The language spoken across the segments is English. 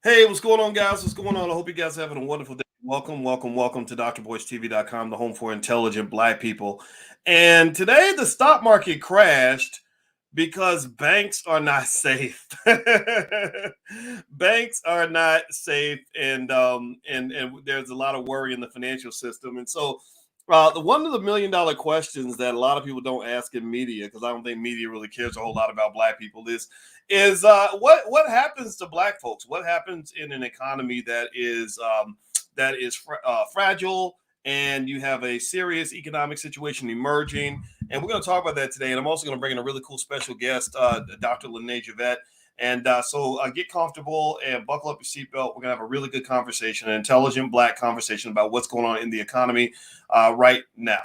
Hey, what's going on, guys? What's going on? I hope you guys are having a wonderful day. Welcome to drboystv.com, the home for intelligent Black people. And today, the stock market crashed because banks are not safe. Banks are not safe, and there's a lot of worry in the financial system. And so, the one of the $1 million questions that a lot of people don't ask in media, because I don't think media really cares a whole lot about Black people, is what happens to Black folks? What happens in an economy that is fragile, and you have a serious economic situation emerging? And we're going to talk about that today. And I'm also going to bring in a really cool special guest, Dr. Lanae. And so get comfortable and buckle up your seatbelt. We're going to have a really good conversation, an intelligent Black conversation about what's going on in the economy right now.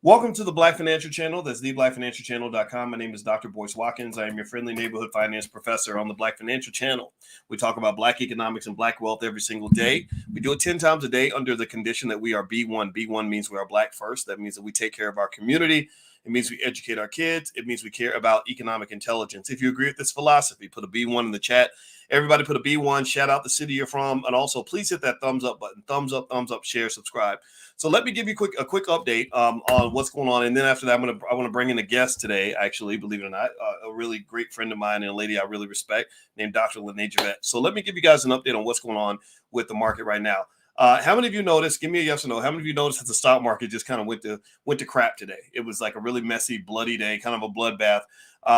Welcome to the Black Financial Channel. That's theblackfinancialchannel.com. My name is Dr. Boyce Watkins. I am your friendly neighborhood finance professor on the Black Financial Channel. We talk about Black economics and Black wealth every single day. We do it 10 times a day under the condition that we are B1. B1 means we are Black first. That means that we take care of our community. It means we educate our kids. It means we care about economic intelligence. If you agree with this philosophy, put a B1 in the chat. Everybody put a B1. Shout out the city you're from. And also, please hit that thumbs up button. Thumbs up, share, subscribe. So let me give you a quick update on what's going on, and then after that, I want to bring in a guest today. Actually, believe it or not, a really great friend of mine and a lady I really respect named Dr. Lanae. So let me give you guys an update on what's going on with the market right now. How many of you noticed? Give me a yes or no. How many of you noticed that the stock market just kind of went to crap today? It was like a really messy, bloody day, kind of a bloodbath.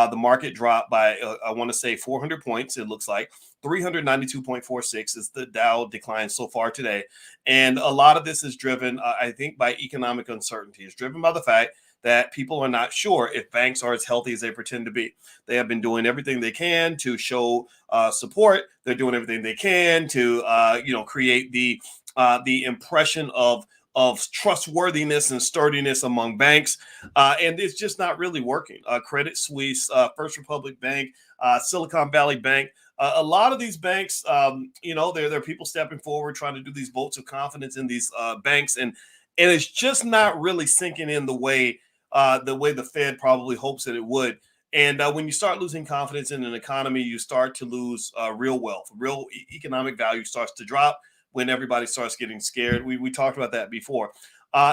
The market dropped by, I want to say 400 points. It looks like 392.46 is the Dow decline so far today. And a lot of this is driven, I think, by economic uncertainty. It's driven by the fact that people are not sure if banks are as healthy as they pretend to be. They have been doing everything they can to show support. They're doing everything they can to, create the impression of trustworthiness and sturdiness among banks. And it's just not really working. Credit Suisse, First Republic Bank, Silicon Valley Bank, a lot of these banks, there are people stepping forward trying to do these votes of confidence in these banks, and it's just not really sinking in the way the Fed probably hopes that it would. And when you start losing confidence in an economy, you start to lose real wealth. Real economic value starts to drop when everybody starts getting scared. We talked about that before.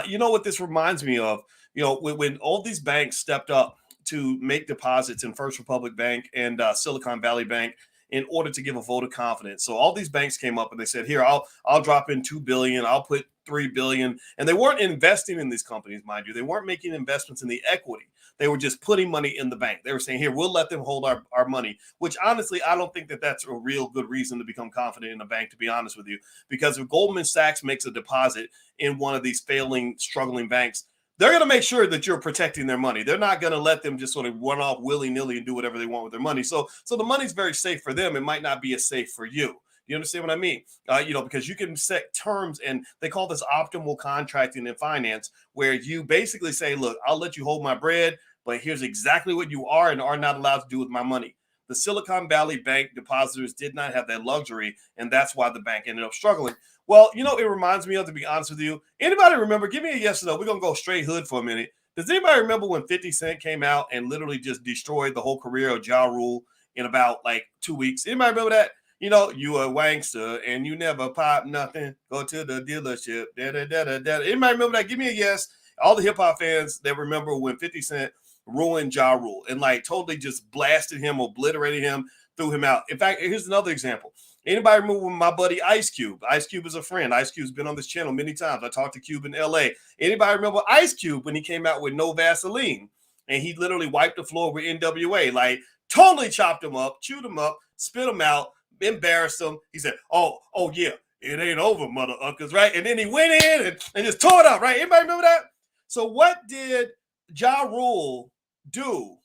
You know what this reminds me of? When all these banks stepped up to make deposits in First Republic Bank and Silicon Valley Bank in order to give a vote of confidence. So all these banks came up and they said, here, I'll drop in $2 billion, I'll put $3 billion. And they weren't investing in these companies, mind you. They weren't making investments in the equity. They were just putting money in the bank. They were saying, here, we'll let them hold our money, which honestly, I don't think that that's a real good reason to become confident in a bank, to be honest with you. Because if Goldman Sachs makes a deposit in one of these failing, struggling banks, they're going to make sure that you're protecting their money. They're not going to let them just sort of run off willy-nilly and do whatever they want with their money. So the money's very safe for them. It might not be as safe for you. You understand what I mean? Because you can set terms, and they call this optimal contracting in finance, where you basically say, look, I'll let you hold my bread, but here's exactly what you are and are not allowed to do with my money. The Silicon Valley Bank depositors did not have that luxury, and that's why the bank ended up struggling. Well, it reminds me of, to be honest with you, anybody remember? Give me a yes or no. We're going to go straight hood for a minute. Does anybody remember when 50 Cent came out and literally just destroyed the whole career of Ja Rule in about 2 weeks? Anybody remember that? You a wankster and you never pop nothing. Go to the dealership. Anybody remember that? Give me a yes. All the hip hop fans that remember when 50 Cent ruined Ja Rule and totally just blasted him, obliterated him, threw him out. In fact, here's another example. Anybody remember my buddy Ice Cube? Ice Cube is a friend. Ice Cube's been on this channel many times. I talked to Cube in LA. Anybody remember Ice Cube when he came out with No Vaseline? And he literally wiped the floor with NWA, totally chopped him up, chewed him up, spit him out, embarrassed him. He said, oh yeah, it ain't over, mother uncles, right? And then he went in and just tore it up, right? Anybody remember that? So what did Ja Rule do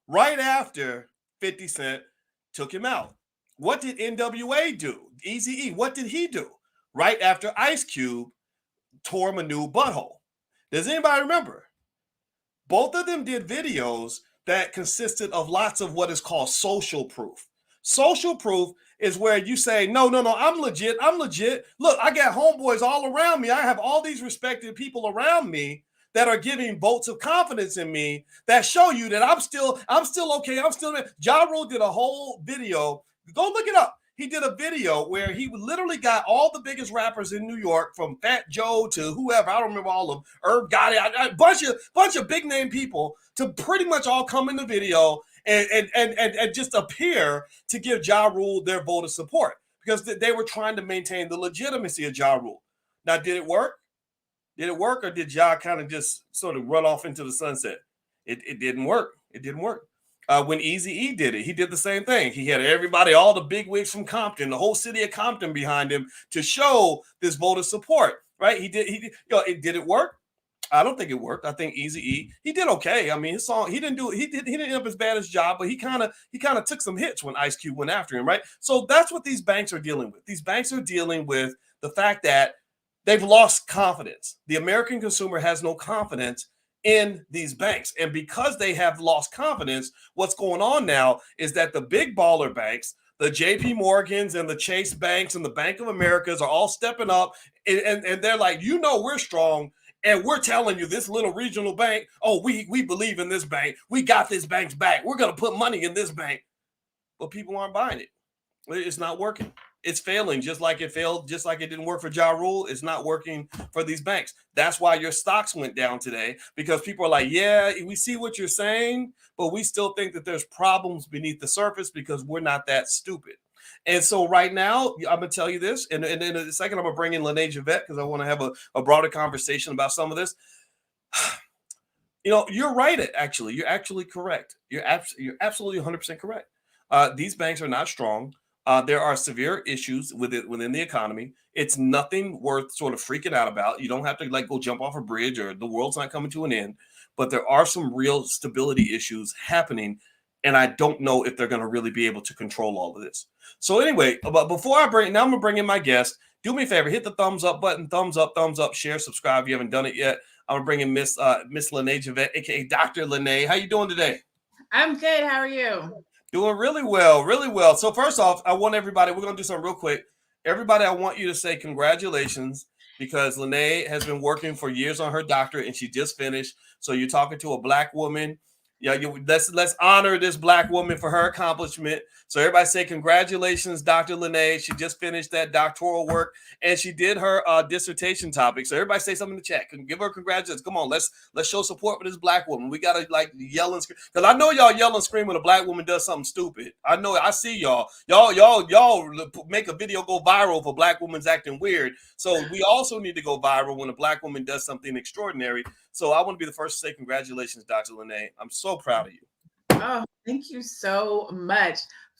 right after 50 Cent took him out? What did NWA do? Eazy-E, what did he do right after Ice Cube tore him a new butthole? Does anybody remember? Both of them did videos that consisted of lots of what is called social proof. Social proof is where you say, no, I'm legit. Look, I got homeboys all around me. I have all these respected people around me that are giving votes of confidence in me that show you that I'm still okay. I'm still. Ja Rule did a whole video. Go look it up. He did a video where he literally got all the biggest rappers in New York, from Fat Joe to whoever, I don't remember all of them, Herb Gotti, a bunch of big name people, to pretty much all come in the video and just appear to give Ja Rule their vote of support, because they were trying to maintain the legitimacy of Ja Rule. Now, did it work? Did it work, or did Ja kind of just sort of run off into the sunset? It didn't work. It didn't work. When Eazy-E did it, he did the same thing. He had everybody, all the big wigs from Compton, the whole city of Compton behind him to show this vote of support, right? He did. Did it work? I don't think it worked. I think Eazy-E, he did okay. I mean, his song, he didn't end up as bad as Ja, but he kind of took some hits when Ice Cube went after him, right? So that's what these banks are dealing with. These banks are dealing with the fact that they've lost confidence. The American consumer has no confidence in these banks. And because they have lost confidence, what's going on now is that the big baller banks, the JP Morgans and the Chase banks and the Bank of Americas, are all stepping up, and they're like, we're strong, and we're telling you, this little regional bank, oh, we believe in this bank. We got this bank's back. We're going to put money in this bank. But people aren't buying it. It's not working. It's failing, just like it failed, just like it didn't work for Ja Rule. It's not working for these banks. That's why your stocks went down today, because people are like, yeah, we see what you're saying, but we still think that there's problems beneath the surface because we're not that stupid. And so right now, I'm going to tell you this, and in a second, I'm going to bring in Lanae Javette, because I want to have a broader conversation about some of this. You're right. Actually, you're actually correct. You're absolutely 100% correct. These banks are not strong. There are severe issues within the economy. It's nothing worth sort of freaking out about. You don't have to go jump off a bridge, or the world's not coming to an end. But there are some real stability issues happening, and I don't know if they're going to really be able to control all of this. So anyway, but before I'm going to bring in my guest. Do me a favor, hit the thumbs up button, thumbs up, share, subscribe if you haven't done it yet. I'm going to bring in Miss Lanae Javette, aka Dr. Lanae. How you doing today? I'm good. How are you? Doing really well, really well. So first off, I want everybody, we're going to do something real quick. Everybody, I want you to say congratulations, because Lanae has been working for years on her doctorate, and she just finished. So you're talking to a Black woman. Yeah, let's honor this Black woman for her accomplishment. So everybody say congratulations, Dr. Lanae. She just finished that doctoral work, and she did her dissertation topic. So everybody say something in the chat. Give her congratulations. Come on, let's show support for this Black woman. We gotta yell and scream, because I know y'all yell and scream when a Black woman does something stupid. I know. I see y'all. Y'all make a video go viral for Black women's acting weird. So we also need to go viral when a Black woman does something extraordinary. So I want to be the first to say congratulations, Dr. Lanae. I'm so proud of you. Oh, thank you so much.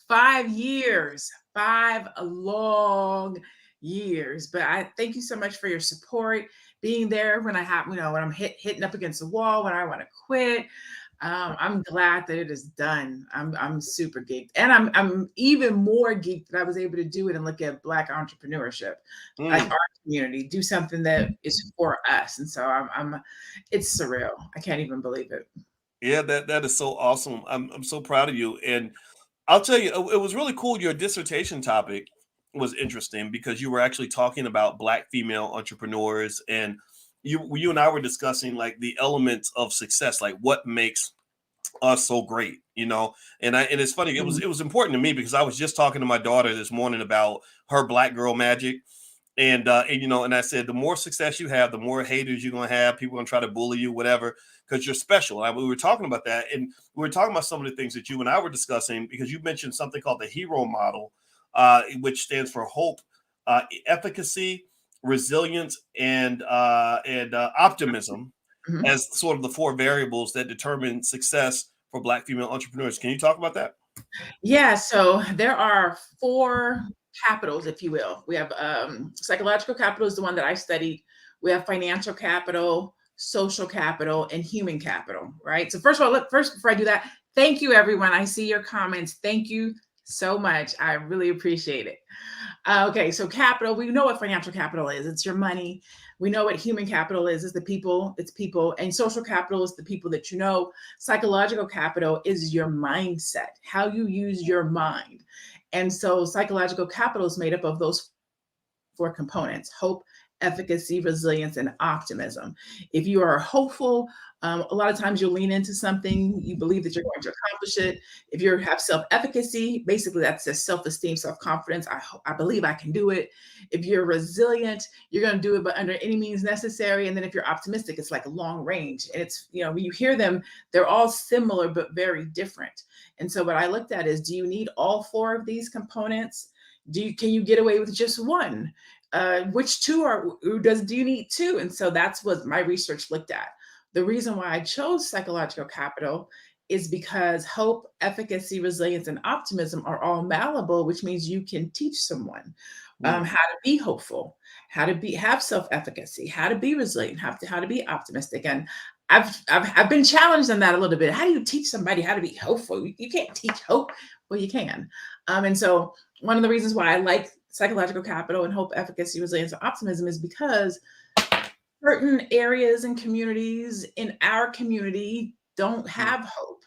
5 years, 5 long years. But I thank you so much for your support, being there when I have, when I'm hitting up against the wall, when I want to quit. I'm glad that it is done. I'm super geeked, and I'm even more geeked that I was able to do it and look at Black entrepreneurship, like our community, do something that is for us. And so it's surreal. I can't even believe it. Yeah, that is so awesome. I'm so proud of you, and I'll tell you, it was really cool. Your dissertation topic was interesting, because you were actually talking about Black female entrepreneurs, and you and I were discussing the elements of success, like what makes us so great, and it's funny. It was important to me, because I was just talking to my daughter this morning about her Black girl magic. And I said, the more success you have, the more haters you're going to have. People are going to try to bully you, whatever, because you're special. We were talking about that. And we were talking about some of the things that you and I were discussing, because you mentioned something called the hero model, which stands for hope, efficacy, resilience, and optimism, as sort of the 4 variables that determine success for Black female entrepreneurs. Can you talk about that? Yeah. So there are 4 capitals, if you will. We have psychological capital is the one that I studied. We have financial capital, social capital, and human capital, right? So first of all, before I do that, thank you, everyone. I see your comments. Thank you so much. I really appreciate it. Okay, so capital, we know what financial capital is. It's your money. We know what human capital is the people, it's people. And social capital is the people that you know. Psychological capital is your mindset, how you use your mind. And so psychological capital is made up of those 4 components: hope, efficacy, resilience, and optimism. If you are hopeful, a lot of times you'll lean into something, you believe that you're going to accomplish it. If you have self-efficacy, basically that's just self-esteem, self-confidence. I believe I can do it. If you're resilient, you're going to do it, but under any means necessary. And then if you're optimistic, it's like a long range. And it's, when you hear them, they're all similar, but very different. And so what I looked at is, do you need all four of these components? Can you get away with just one? Which two do you need two? And so that's what my research looked at. The reason why I chose psychological capital is because hope, efficacy, resilience, and optimism are all malleable, which means you can teach someone how to be hopeful, how to have self-efficacy, how to be resilient, how to be optimistic. And I've been challenged on that a little bit. How do you teach somebody how to be hopeful? You can't teach hope. Well, you can. And so one of the reasons why I like psychological capital and hope, efficacy, resilience, and optimism is because certain areas and communities in our community don't have hope.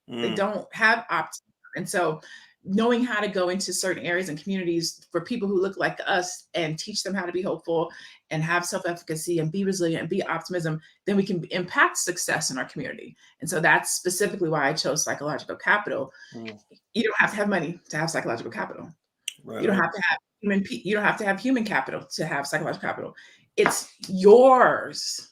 They don't have optimism. And so knowing how to go into certain areas and communities for people who look like us and teach them how to be hopeful and have self-efficacy and be resilient and be optimism, then we can impact success in our community. And so that's specifically why I chose psychological capital. You don't have to have money to have psychological capital. Right. You don't have to have you don't have to have human capital to have psychological capital. It's yours.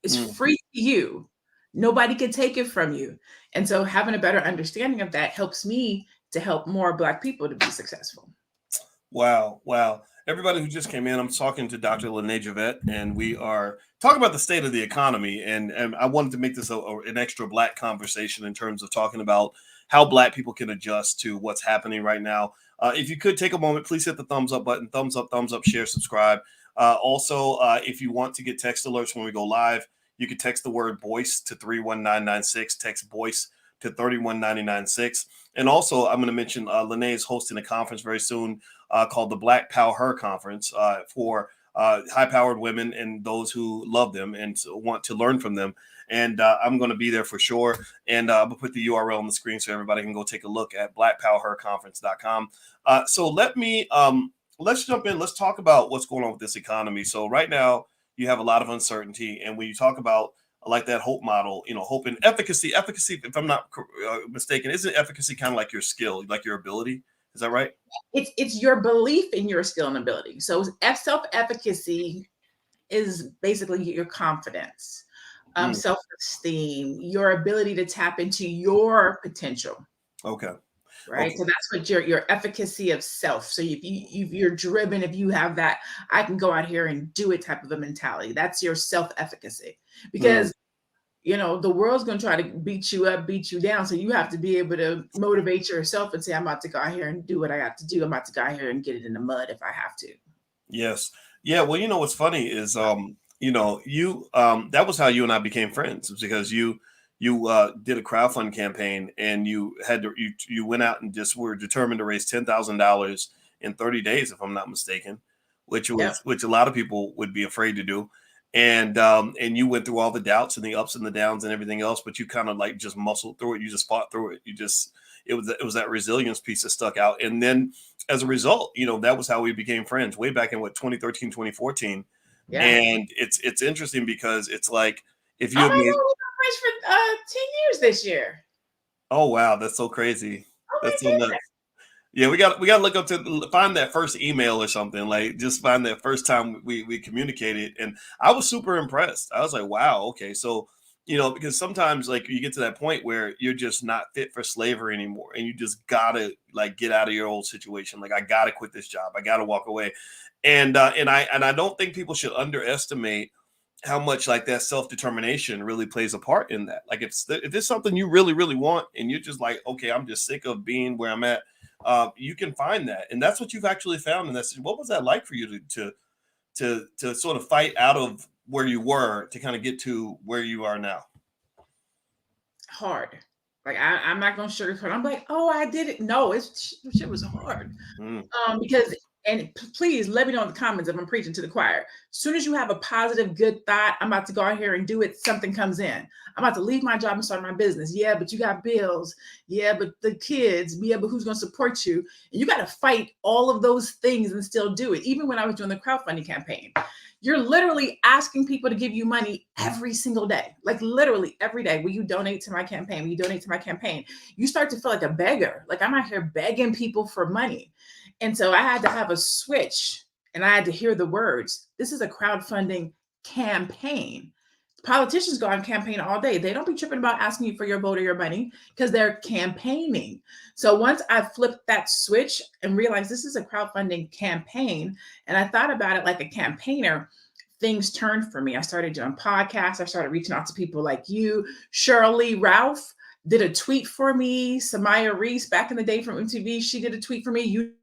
It's free to you. Nobody can take it from you. And so having a better understanding of that helps me to help more Black people to be successful. Wow. Everybody who just came in, I'm talking to Dr. Lanae Javette, and we are talking about the state of the economy. And I wanted to make this an extra Black conversation in terms of talking about how Black people can adjust to what's happening right now. If you could take a moment, please hit the thumbs up button, thumbs up, share, subscribe. Also, if you want to get text alerts when we go live, you can text the word BOYCE to 31996, text BOYCE to 31996. And also, I'm going to mention Lanae is hosting a conference very soon called the Blackpreneur Conference for high-powered women and those who love them and want to learn from them. And I'm going to be there for sure. And I'm going to put the URL on the screen so everybody can go take a look at blackpreneurconference.com. So let's jump in. Let's talk about what's going on with this economy. So right now, you have a lot of uncertainty. And when you talk about like that hope model, hope and efficacy, if I'm not mistaken, isn't efficacy kind of like your skill, like your ability? Is that right? It's your belief in your skill and ability. So self-efficacy is basically your confidence, self-esteem, your ability to tap into your potential. Okay. Right. Okay. So that's what your efficacy of self. So if you're driven, if you have that, I can go out here and do it type of a mentality, that's your self-efficacy. Because the world's going to try to beat you up, beat you down. So you have to be able to motivate yourself and say, I'm about to go out here and do what I got to do. I'm about to go out here and get it in the mud if I have to. Yes. Yeah. Well, what's funny is, that was how you and I became friends. It was because you did a crowdfund campaign and you went out and just were determined to raise $10,000 in 30 days, if I'm not mistaken, which a lot of people would be afraid to do. And you went through all the doubts and the ups and the downs and everything else, but you kind of like just muscled through it. You just fought through it. It was that resilience piece that stuck out. And then as a result, that was how we became friends way back in 2013, 2014. Yeah. And it's interesting because it's like, if you we've been friends for 10 years this year. Oh, wow. That's so crazy. That's so nuts. Yeah, we got to look up to find that first email or something, like just find that first time we communicated. And I was super impressed. I was like, wow, okay. So, because sometimes like you get to that point where you're just not fit for slavery anymore. And you just gotta like get out of your old situation. Like, I gotta quit this job. I gotta walk away. And I don't think people should underestimate how much like that self-determination really plays a part in that. Like if it's something you really, really want and you're just like, okay, I'm just sick of being where I'm at. You can find that. And that's what you've actually found. And what was that like for you to sort of fight out of where you were to kind of get to where you are now? Hard. Like I'm not going to sugarcoat. I'm like, oh, I did it. No, shit was hard. Because And please let me know in the comments if I'm preaching to the choir. As soon as you have a positive, good thought, I'm about to go out here and do it, something comes in. I'm about to leave my job and start my business. Yeah, but you got bills. Yeah, but the kids. Yeah, but who's going to support you? And you got to fight all of those things and still do it. Even when I was doing the crowdfunding campaign, you're literally asking people to give you money every single day. Like literally every day. Will you donate to my campaign? Will you donate to my campaign? You start to feel like a beggar. Like I'm out here begging people for money. And so I had to have a switch and I had to hear the words. This is a crowdfunding campaign. Politicians go on campaign all day. They don't be tripping about asking you for your vote or your money because they're campaigning. So once I flipped that switch and realized this is a crowdfunding campaign, and I thought about it like a campaigner, things turned for me. I started doing podcasts. I started reaching out to people like you. Shirley Ralph did a tweet for me. Samaya Reese, back in the day from MTV, she did a tweet for me. You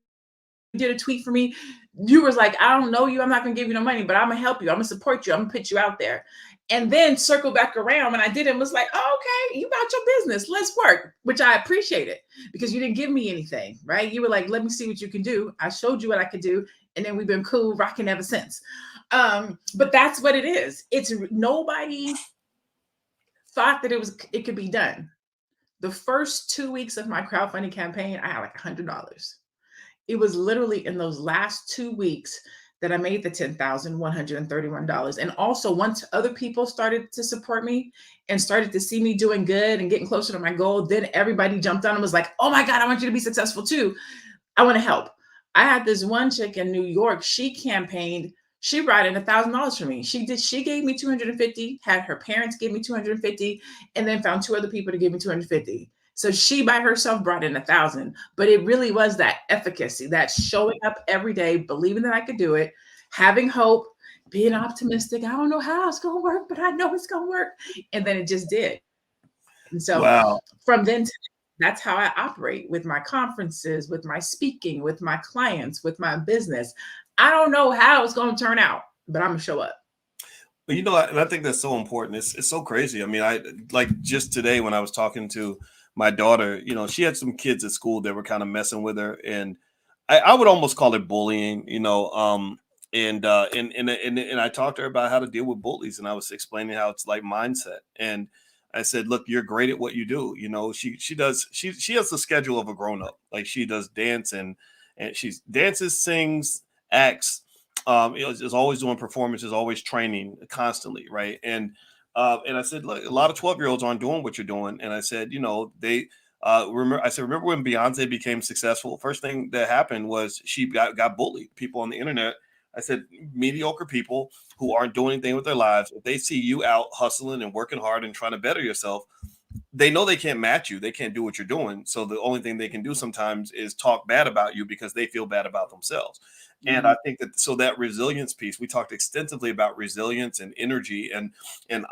did a tweet for me. You was like, I don't know you. I'm not going to give you no money, but I'm going to help you. I'm going to support you. I'm going to put you out there. And then circle back around when I did it and was like, oh, okay, you got your business. Let's work, which I appreciated because you didn't give me anything, right? You were like, let me see what you can do. I showed you what I could do. And then we've been cool rocking ever since. But that's what it is. It's nobody thought that it could be done. The first 2 weeks of my crowdfunding campaign, I had like $100. It was literally in those last 2 weeks that I made the $10,131. And also once other people started to support me and started to see me doing good and getting closer to my goal, then everybody jumped on and was like, oh my God, I want you to be successful too. I want to help. I had this one chick in New York. She campaigned. She brought in $1,000 for me. She gave me 250, had her parents give me 250, and then found 2 other people to give me 250. So she by herself brought in 1,000, but it really was that efficacy, that showing up every day, believing that I could do it, having hope, being optimistic. I don't know how it's going to work, but I know it's going to work. And then it just did. And so Wow. from then to that's how I operate with my conferences, with my speaking, with my clients, with my business. I don't know how it's going to turn out, but I'm going to show up. But and I think that's so important. It's so crazy. I mean, I like just today when I was talking to my daughter, she had some kids at school that were kind of messing with her, and I would almost call it bullying, and I talked to her about how to deal with bullies, and I was explaining how it's like mindset. And I said, look, you're great at what you do. She has the schedule of a grown up. Like she does dance and she dances, sings, acts. Is always doing performances, always training constantly, right? And I said, look, a lot of 12-year-olds aren't doing what you're doing. And I said, they remember when Beyonce became successful? First thing that happened was she got bullied. People on the internet. I said, mediocre people who aren't doing anything with their lives, if they see you out hustling and working hard and trying to better yourself, they know they can't match you. They can't do what you're doing. So the only thing they can do sometimes is talk bad about you because they feel bad about themselves. Mm-hmm. And I think that resilience piece, we talked extensively about resilience and energy and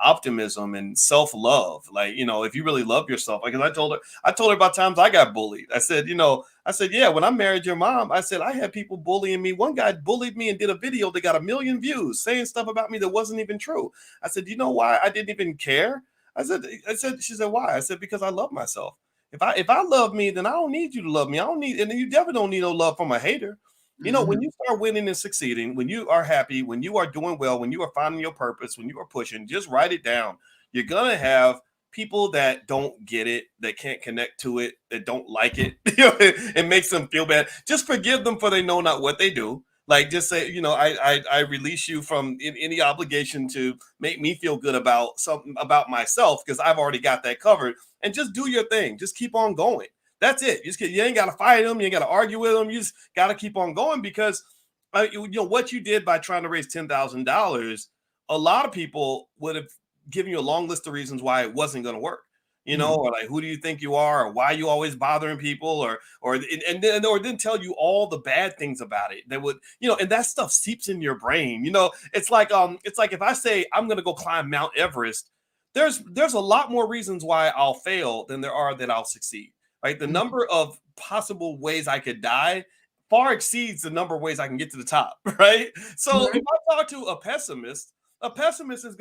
optimism and self-love. Like, if you really love yourself, because I told her about times I got bullied. I said, yeah, when I married your mom, I said, I had people bullying me. One guy bullied me and did a video that got 1 million views saying stuff about me that wasn't even true. I said, you know why I didn't even care? She said, why? I said, because I love myself. If I love me, then I don't need you to love me. And you definitely don't need no love from a hater. When you start winning and succeeding, when you are happy, when you are doing well, when you are finding your purpose, when you are pushing, just write it down. You're going to have people that don't get it, that can't connect to it, that don't like it. It makes them feel bad. Just forgive them for they know not what they do. Like just say, I release you from any obligation to make me feel good about something about myself because I've already got that covered. And just do your thing. Just keep on going. That's it. You ain't got to fight them. You ain't got to argue with them. You just got to keep on going because what you did by trying to raise $10,000, a lot of people would have given you a long list of reasons why it wasn't going to work. Or like, who do you think you are, or why are you always bothering people, or then tell you all the bad things about it. That would, and that stuff seeps in your brain. It's like if I say I'm going to go climb Mount Everest, there's a lot more reasons why I'll fail than there are that I'll succeed. Right? The number of possible ways I could die far exceeds the number of ways I can get to the top. Right? So if I talk to a pessimist is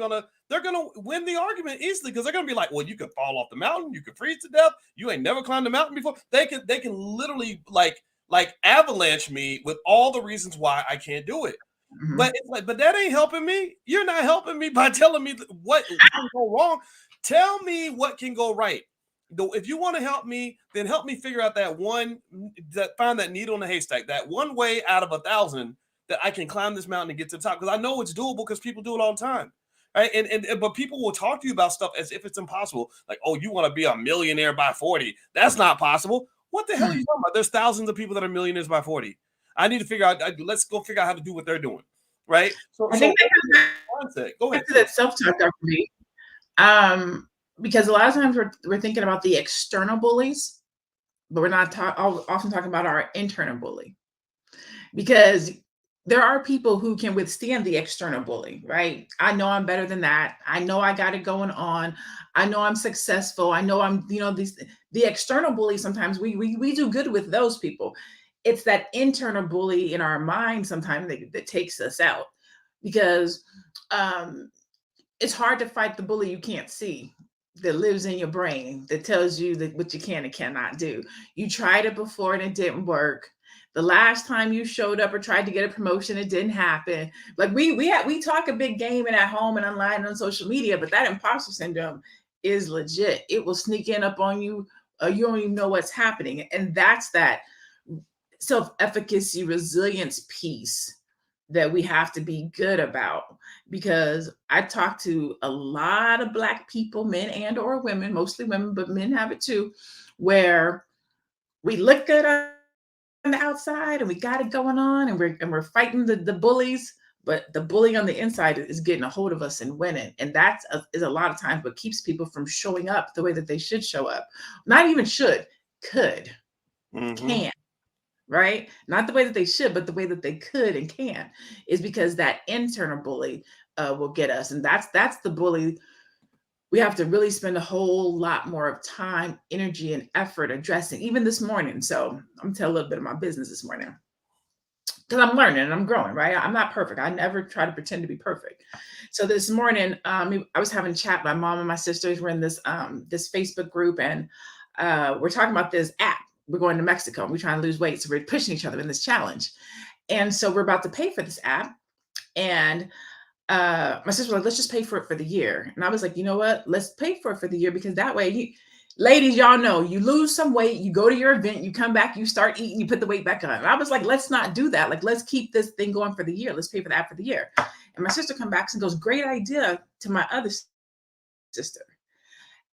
they're gonna win the argument easily because they're gonna be like, well, you could fall off the mountain, you could freeze to death, you ain't never climbed the mountain before. They can literally like like avalanche me with all the reasons why I can't do it. Mhm. But it's like, but that ain't helping me. You're not helping me by telling me what can go wrong. Tell me what can go right. If you want to help me, then help me figure out find that needle in the haystack, that one way out of 1,000 that I can climb this mountain and get to the top. Because I know it's doable because people do it all the time. Right. But people will talk to you about stuff as if it's impossible. Like, oh, you want to be a millionaire by 40. That's not possible. What the hell are you talking about? There's thousands of people that are millionaires by 40. I need to figure out, let's go figure out how to do what they're doing. Right. I think that comes back to that self-talk, Dr. B. Because a lot of times we're thinking about the external bullies, but we're not often talking about our internal bully. Because there are people who can withstand the external bully, right? I know I'm better than that. I know I got it going on. I know I'm successful. I know I'm, the external bully, sometimes we do good with those people. It's that internal bully in our mind sometimes that takes us out, because it's hard to fight the bully you can't see, that lives in your brain, that tells you that what you can and cannot do. You tried it before and it didn't work. The last time you showed up or tried to get a promotion, it didn't happen. Like we talk a big game and at home and online and on social media, but that imposter syndrome is legit. It will sneak in up on you. You don't even know what's happening. And that's that self-efficacy, resilience piece that we have to be good about. Because I talk to a lot of Black people, men and or women, mostly women, but men have it too, where we look good on the outside and we got it going on and we're fighting the bullies, but the bully on the inside is getting a hold of us and winning. And that is a lot of times what keeps people from showing up the way that they should show up. Not even should, could, can. Right? Not the way that they should, but the way that they could and can, is because that internal bully will get us. And that's the bully we have to really spend a whole lot more of time, energy, and effort addressing, even this morning. So I'm gonna tell a little bit of my business this morning, because I'm learning and I'm growing, right? I'm not perfect. I never try to pretend to be perfect. So this morning, I was having a chat. My mom and my sisters were in this Facebook group, and we're talking about this app. We're going to Mexico. We're trying to lose weight, so we're pushing each other in this challenge. And so we're about to pay for this app, and my sister was like, let's just pay for it for the year. And I was like, you know what? Let's pay for it for the year, because that way, ladies, y'all know, you lose some weight, you go to your event, you come back, you start eating, you put the weight back on. And I was like, let's not do that. Like, let's keep this thing going for the year. Let's pay for that for the year. And my sister comes back and goes, great idea, to my other sister.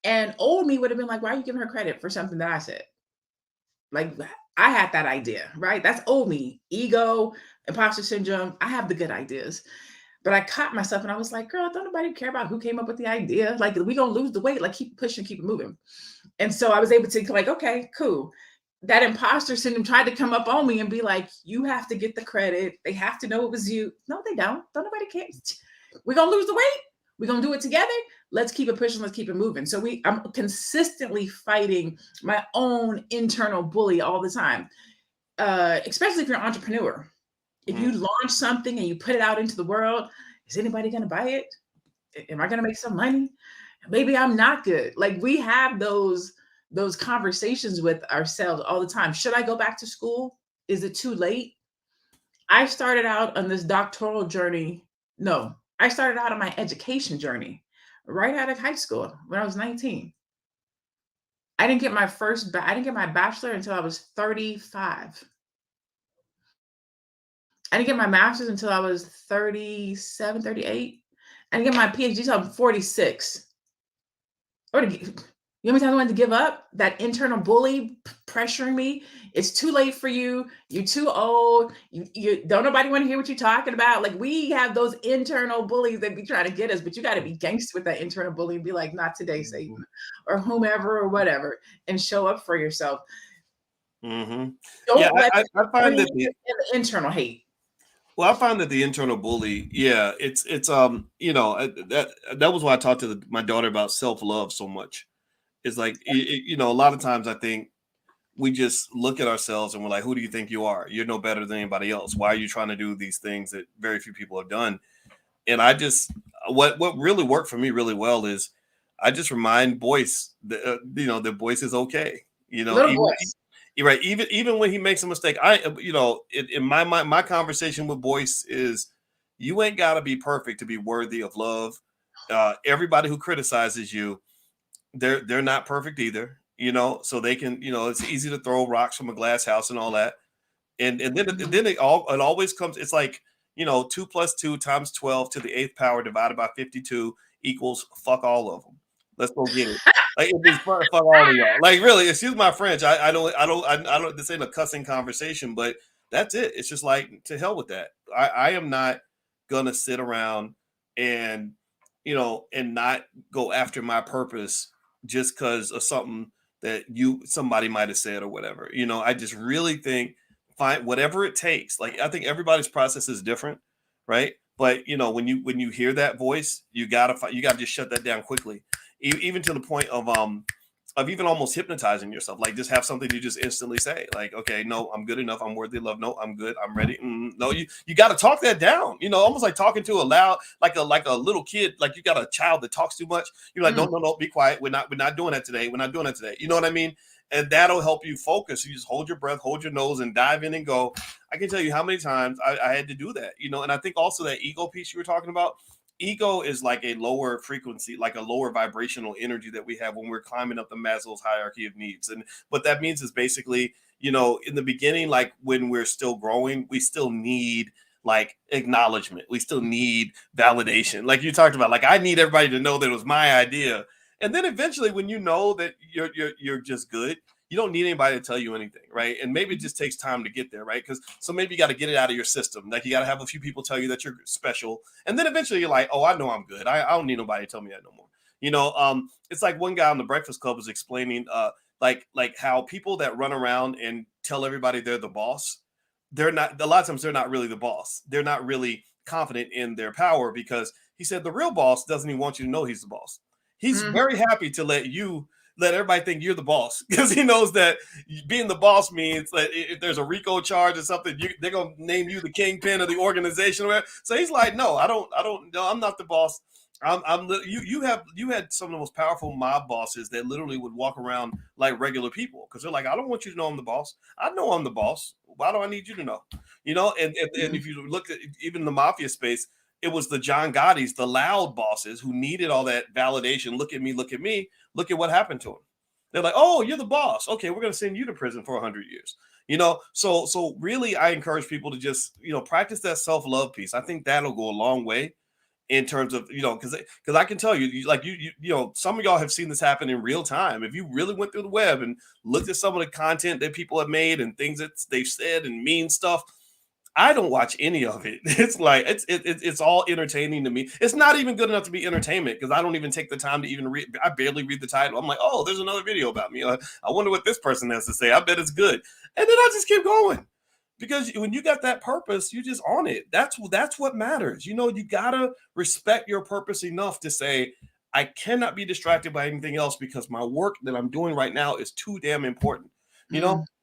And old me would have been like, why are you giving her credit for something that I said? Like, I had that idea, right? That's old me, ego, imposter syndrome. I have the good ideas. But I caught myself and I was like, girl, don't nobody care about who came up with the idea. Like, we gonna lose the weight, like keep pushing, keep it moving. And so I was able to like, okay, cool. That imposter syndrome tried to come up on me and be like, you have to get the credit. They have to know it was you. No, they don't. Don't nobody care. We're gonna lose the weight. We're gonna do it together. Let's keep it pushing. Let's keep it moving. So I'm consistently fighting my own internal bully all the time. Especially if you're an entrepreneur. If you launch something and you put it out into the world, is anybody going to buy it? Am I going to make some money? Maybe I'm not good. Like, we have those conversations with ourselves all the time. Should I go back to school? Is it too late? I started out on this doctoral journey. No, I started out on my education journey right out of high school when I was 19. I didn't get my bachelor until I was 35. I didn't get my master's until I was 37, 38. I didn't get my PhD until I'm 46. You know how many times I wanted to give up? That internal bully pressuring me. It's too late for you. You're too old. You don't nobody want to hear what you're talking about. Like, we have those internal bullies that be trying to get us, but you got to be gangster with that internal bully and be like, not today, Satan, or whomever or whatever, and show up for yourself. Don't let I find that the internal hate. Well, I find that the internal bully, it's that was why I talked to my daughter about self-love so much. It's like, a lot of times I think we just look at ourselves and we're like, who do you think you are? You're no better than anybody else. Why are you trying to do these things that very few people have done? And I just, what really worked for me really well is I just remind Boyce that, that Boyce is okay. Little Boyce. right. Even when he makes a mistake, in my mind, my conversation with Boyce is, you ain't got to be perfect to be worthy of love. Everybody who criticizes you, they're not perfect either. So they can, it's easy to throw rocks from a glass house and all that. And then it always comes. It's like, 2 plus 2 times 12 to the eighth power divided by 52 equals fuck all of them. Let's go get it. Like, it just fuck all of y'all. Like, really, excuse my French. I don't. This ain't a cussing conversation, but that's it. It's just like, to hell with that. I am not gonna sit around and and not go after my purpose just because of something that somebody might have said or whatever. I just really think, find whatever it takes. Like, I think everybody's process is different, right? But when you hear that voice, you gotta just shut that down quickly, even to the point of even almost hypnotizing yourself. Like, just have something you just instantly say, like, okay, no, I'm good enough, I'm worthy of love, no, I'm good, I'm ready. No, you got to talk that down, almost like talking to a loud, like a little kid. Like, you got a child that talks too much, you're like, no, no, no, be quiet, we're not doing that today, we're not doing that today. You know what I mean? And that'll help you focus. You just hold your breath, hold your nose, and dive in and go. I can tell you how many times I had to do that. And I think also that ego piece you were talking about, ego is like a lower frequency, like a lower vibrational energy that we have when we're climbing up the Maslow's hierarchy of needs. And what that means is basically, in the beginning, like when we're still growing, we still need like acknowledgement. We still need validation. Like you talked about, like, I need everybody to know that it was my idea. And then eventually, when you know that you're just good, you don't need anybody to tell you anything, right? And maybe it just takes time to get there, right? Because so maybe you got to get it out of your system. Like, you got to have a few people tell you that you're special, and then eventually you're like, oh, I know I'm good. I don't need nobody to tell me that no more. It's like one guy on the Breakfast Club was explaining, like how people that run around and tell everybody they're the boss, they're not. A lot of times they're not really the boss. They're not really confident in their power, because he said the real boss doesn't even want you to know he's the boss. He's very happy to let everybody think you're the boss, because he knows that being the boss means that if there's a RICO charge or something, they're gonna name you the kingpin of the organization. Or whatever. So he's like, no, I don't, no, I'm not the boss. You had some of the most powerful mob bosses that literally would walk around like regular people, because they're like, I don't want you to know I'm the boss. I know I'm the boss. Why do I need you to know? And if you look at even the mafia space, it was the John Gotti's, the loud bosses who needed all that validation. Look at me, look at me, look at what happened to them. They're like, oh, you're the boss. Okay, we're going to send you to prison for 100 years. So really, I encourage people to just, practice that self-love piece. I think that'll go a long way in terms of, because I can tell some of y'all have seen this happen in real time. If you really went through the web and looked at some of the content that people have made and things that they've said and mean stuff, I don't watch any of it. It's like it's all entertaining to me. It's not even good enough to be entertainment, because I don't even take the time to even read. I barely read the title. I'm like, oh, there's another video about me. I wonder what this person has to say. I bet it's good. And then I just keep going, because when you got that purpose, you just on it. That's what matters. You gotta respect your purpose enough to say, I cannot be distracted by anything else, because my work that I'm doing right now is too damn important.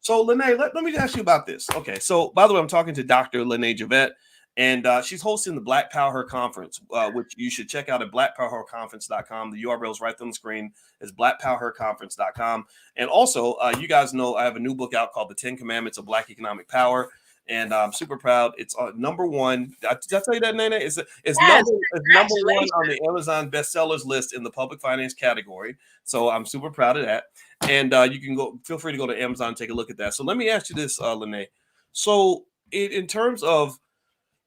So Lanae, let me ask you about this. Okay, so by the way, I'm talking to Dr. Lanae Javette, and she's hosting the Black Power Conference, which you should check out at blackpowerconference.com. The URL is right on the screen. It's blackpowerconference.com. And also, you guys know I have a new book out called The 10 Commandments of Black Economic Power. And I'm super proud. It's number one. Did I tell you that, Nana? It's number one on the Amazon bestsellers list in the public finance category. So I'm super proud of that. And you can feel free to go to Amazon and take a look at that. So let me ask you this, Lanae. So in terms of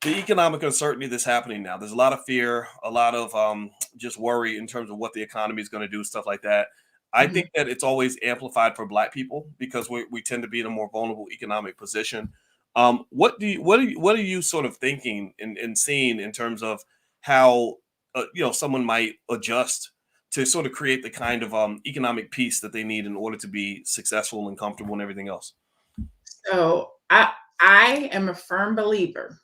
the economic uncertainty that's happening now, there's a lot of fear, a lot of just worry in terms of what the economy is going to do, stuff like that. I think that it's always amplified for Black people, because we tend to be in a more vulnerable economic position. What are you sort of thinking and seeing in terms of how someone might adjust to sort of create the kind of economic peace that they need in order to be successful and comfortable and everything else? So I am a firm believer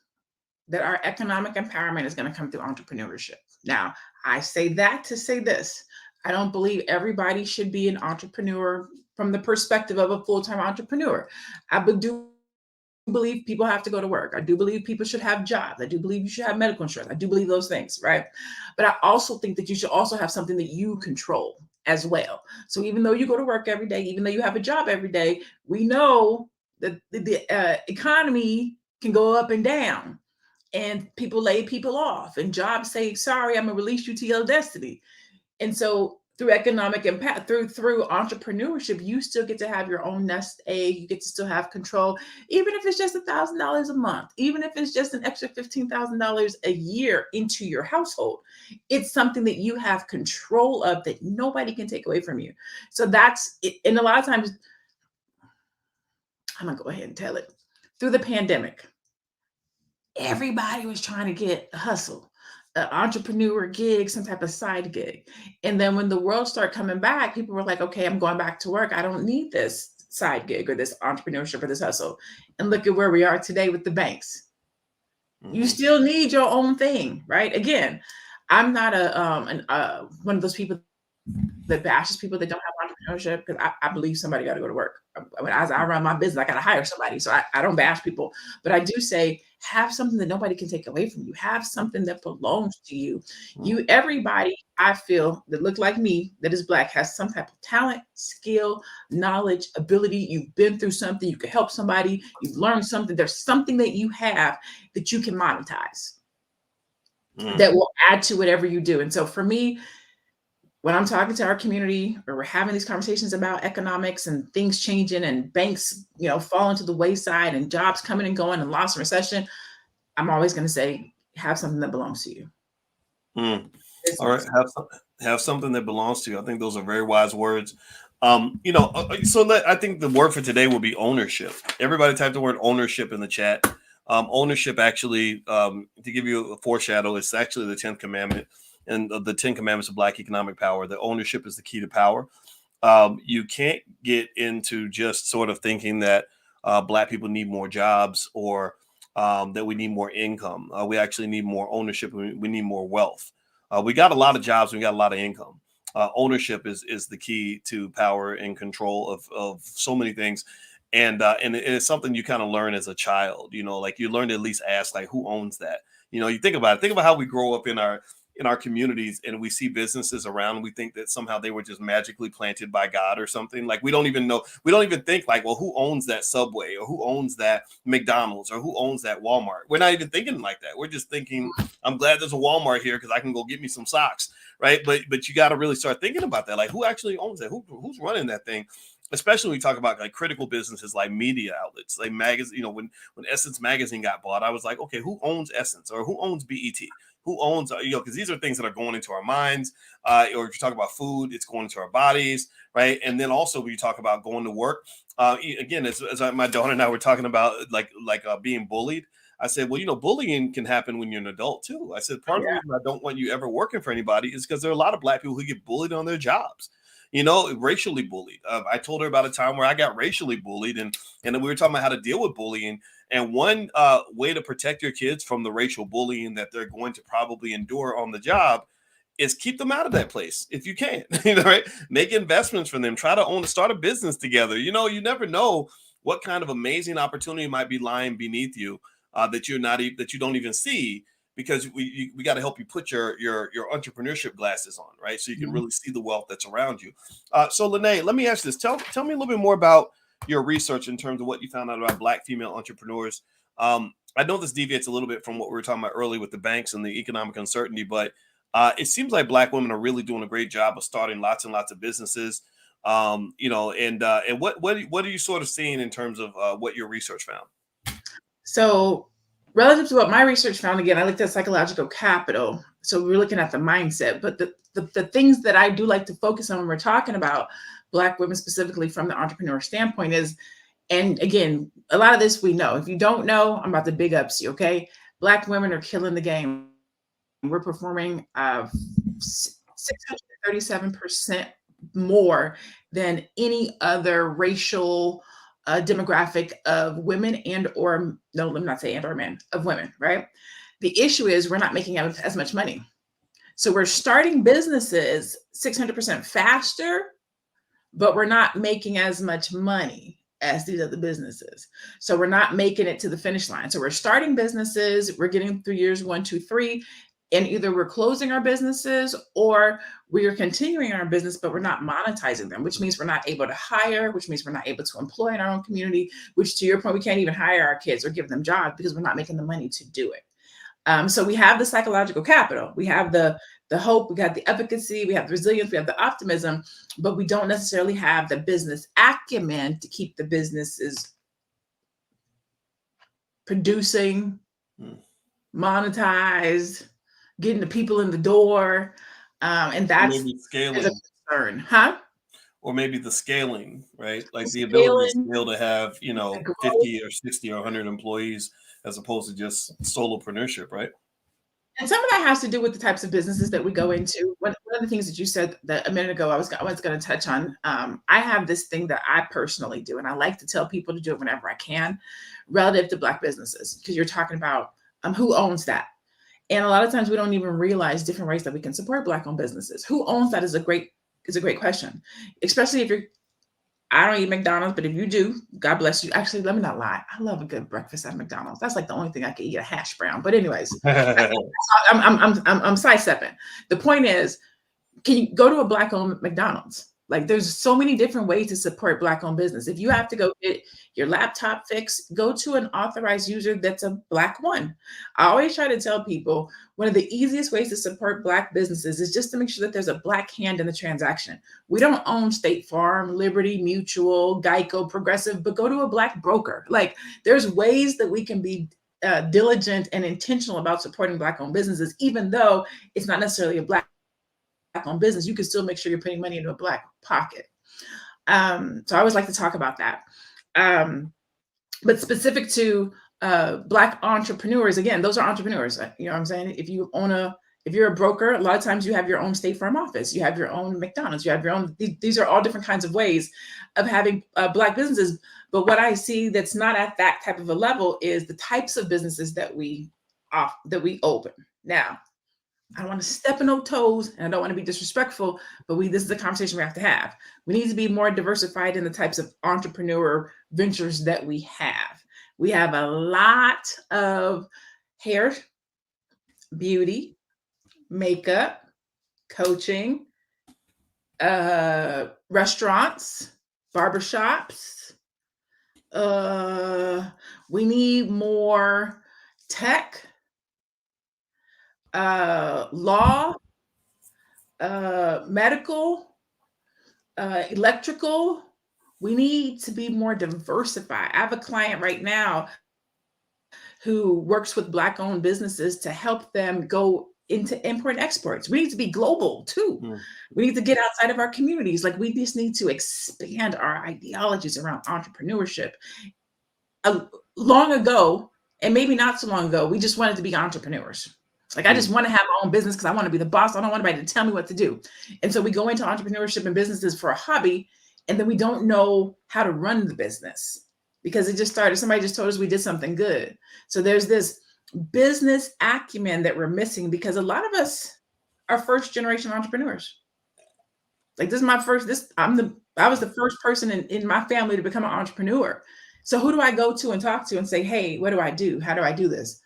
that our economic empowerment is going to come through entrepreneurship. Now, I say that to say this. I don't believe everybody should be an entrepreneur from the perspective of a full-time entrepreneur. I would do believe people have to go to work. I do believe people should have jobs. I do believe you should have medical insurance. I do believe those things, right? But I also think that you should also have something that you control as well. So even though you go to work every day, even though you have a job every day, we know that the economy can go up and down, and people lay people off, and jobs say, sorry, I'm gonna release you to your destiny. And so through economic impact, through entrepreneurship, you still get to have your own nest egg. You get to still have control, even if it's just $1,000 a month, even if it's just an extra $15,000 a year into your household. It's something that you have control of that nobody can take away from you. So that's it. And a lot of times, I'm gonna go ahead and tell it. Through the pandemic, everybody was trying to get a hustle, an entrepreneur gig, some type of side gig. And then when the world started coming back, people were like, okay, I'm going back to work. I don't need this side gig or this entrepreneurship or this hustle. And look at where we are today with the banks. You still need your own thing, right? Again, I'm not one of those people that bashes people that don't have entrepreneurship, because I believe somebody got to go to work. I mean, as I run my business, I got to hire somebody. So I don't bash people, but I do say, have something that nobody can take away from you. Have something that belongs to you. Everybody I feel that look like me, that is Black, has some type of talent, skill, knowledge, ability. You've been through something. You can help somebody. You've learned something. There's something that you have that you can monetize that will add to whatever you do. And so for me, when I'm talking to our community, or we're having these conversations about economics and things changing and banks, falling to the wayside and jobs coming and going and loss and recession, I'm always going to say, have something that belongs to you. All right. Have something that belongs to you. I think those are very wise words. I think the word for today will be ownership. Everybody type the word ownership in the chat. Ownership, actually, to give you a foreshadow, it's actually the 10th commandment. And the 10 commandments of Black economic power, that ownership is the key to power. You can't get into just sort of thinking that Black people need more jobs, or that we need more income. We actually need more ownership. We need more wealth. We got a lot of jobs. We got a lot of income. Ownership is the key to power and control of so many things. And it's something you kind of learn as a child. Like you learn to at least ask, like, who owns that? You think about it. Think about how we grow up in our communities, and we see businesses around. We think that somehow they were just magically planted by God or something. Like we don't even know. We don't even think like, well, who owns that Subway, or who owns that McDonald's, or who owns that Walmart? We're not even thinking like that. We're just thinking, I'm glad there's a Walmart here because I can go get me some socks, right? But you got to really start thinking about that. Like, who actually owns it? Who's running that thing? Especially when we talk about like critical businesses like media outlets, like magazine. When Essence magazine got bought, I was like, okay, who owns Essence, or who owns BET? Who owns, because these are things that are going into our minds, or if you talk about food, it's going into our bodies, right? And then also when you talk about going to work, again, as my daughter and I were talking about, like being bullied, I said, well, bullying can happen when you're an adult too. I said, part of the reason I don't want you ever working for anybody is because there are a lot of Black people who get bullied on their jobs. Racially bullied. I told her about a time where I got racially bullied, and we were talking about how to deal with bullying. And one way to protect your kids from the racial bullying that they're going to probably endure on the job is keep them out of that place if you can. Right? Make investments for them. Try to start a business together. You never know what kind of amazing opportunity might be lying beneath you that you don't even see. Because we got to help you put your entrepreneurship glasses on, right? So you can really see the wealth that's around you. So Lanae, let me ask this. Tell me a little bit more about your research in terms of what you found out about Black female entrepreneurs. I know this deviates a little bit from what we were talking about earlier with the banks and the economic uncertainty, but it seems like Black women are really doing a great job of starting lots and lots of businesses. And what are you sort of seeing in terms of what your research found? So relative to what my research found, again, I looked at psychological capital. So we're looking at the mindset, but the things that I do like to focus on when we're talking about Black women specifically from the entrepreneur standpoint is, and again, a lot of this we know. If you don't know, I'm about to big ups you, okay? Black women are killing the game. We're performing 637% more than any other racial demographic of women or men, of women, right? The issue is we're not making as much money. So we're starting businesses 600% faster, but we're not making as much money as these other businesses. So we're not making it to the finish line. So we're starting businesses, we're getting through years 1, 2, 3, and either we're closing our businesses or we are continuing our business, but we're not monetizing them, which means we're not able to hire, which means we're not able to employ in our own community, which to your point, we can't even hire our kids or give them jobs because we're not making the money to do it. So we have the psychological capital, we have the hope, we got the efficacy, we have the resilience, we have the optimism, but we don't necessarily have the business acumen to keep the businesses producing, monetized, getting the people in the door. And that's maybe scaling. a concern, huh? Or maybe the scaling, right? Like the Scaling, ability to scale to have, growth. 50 or 60 or 100 employees as opposed to just solopreneurship, right? And some of that has to do with the types of businesses that we go into. One of the things that you said that a minute ago, I was going to touch on. I have this thing that I personally do, and I like to tell people to do it whenever I can, relative to Black businesses, because you're talking about who owns that. And a lot of times we don't even realize different ways that we can support Black-owned businesses. Who owns that is a great question, especially if you're. I don't eat McDonald's, but if you do, God bless you. Actually, let me not lie. I love a good breakfast at McDonald's. That's like the only thing I can eat, a hash brown. But anyways, I'm sidestepping. The point is, can you go to a Black-owned McDonald's? Like, there's so many different ways to support Black-owned business. If you have to go get your laptop fixed, go to an authorized user that's a Black one. I always try to tell people one of the easiest ways to support Black businesses is just to make sure that there's a Black hand in the transaction. We don't own State Farm, Liberty Mutual, Geico, Progressive, but go to a Black broker. Like, there's ways that we can be diligent and intentional about supporting Black-owned businesses, even though it's not necessarily a Black-owned business. You can still make sure you're putting money into a Black pocket. So I always like to talk about that. But specific to Black entrepreneurs, again, those are entrepreneurs. You know what I'm saying? If you're a broker, a lot of times you have your own State Farm office, you have your own McDonald's, you have your own, these are all different kinds of ways of having Black businesses. But what I see that's not at that type of a level is the types of businesses that we open. Now, I don't want to step on no toes and I don't want to be disrespectful, but this is a conversation we have to have. We need to be more diversified in the types of entrepreneur ventures that we have. We have a lot of hair, beauty, makeup, coaching, restaurants, barbershops. We need more tech, law, medical, electrical. We need to be more diversified. I have a client right now who works with Black-owned businesses to help them go into import and exports. We need to be global too. We need to get outside of our communities. Like, we just need to expand our ideologies around entrepreneurship. Long ago, and maybe not so long ago, we just wanted to be entrepreneurs. Like, I just want to have my own business because I want to be the boss. I don't want anybody to tell me what to do. And so we go into entrepreneurship and businesses for a hobby, and then we don't know how to run the business because it just started. Somebody just told us we did something good. So there's this business acumen that we're missing because a lot of us are first generation entrepreneurs. Like, this is my first, I was the first person in my family to become an entrepreneur. So who do I go to and talk to and say, hey, what do I do? How do I do this?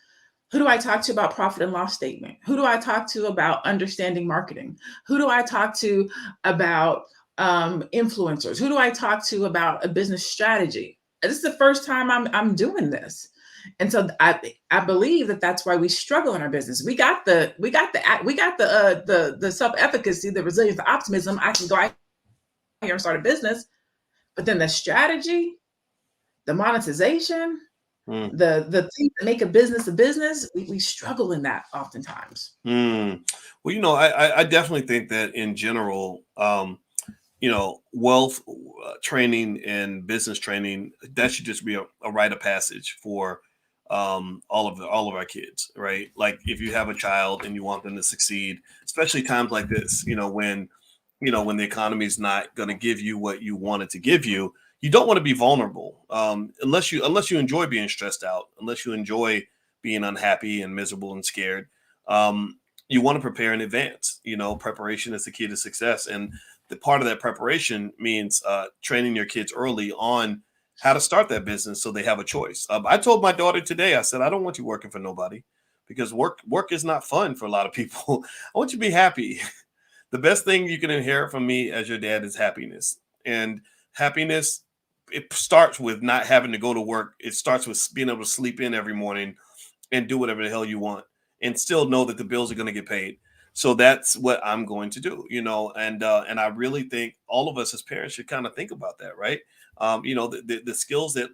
Who do I talk to about profit and loss statement? Who do I talk to about understanding marketing? Who do I talk to about influencers? Who do I talk to about a business strategy? This is the first time I'm doing this. And so I believe that that's why we struggle in our business. We got the self-efficacy, the resilience, the optimism. I can go out here and start a business, but then the strategy, the monetization, the things that make a business, we struggle in that oftentimes. Well, I definitely think that in general, wealth training and business training, that should just be a rite of passage for all of our kids, right? Like, if you have a child and you want them to succeed, especially times like this, when the economy is not going to give you what you want it to give you, you don't want to be vulnerable unless you enjoy being stressed out, unless you enjoy being unhappy and miserable and scared. You want to prepare in advance. Preparation is the key to success. And the part of that preparation means training your kids early on how to start that business so they have a choice. I told my daughter today, I said, I don't want you working for nobody because work is not fun for a lot of people. I want you to be happy. The best thing you can inherit from me as your dad is happiness. And happiness, it starts with not having to go to work. It starts with being able to sleep in every morning and do whatever the hell you want and still know that the bills are going to get paid. So that's what I'm going to do, and I really think all of us as parents should kind of think about that, right? The skills that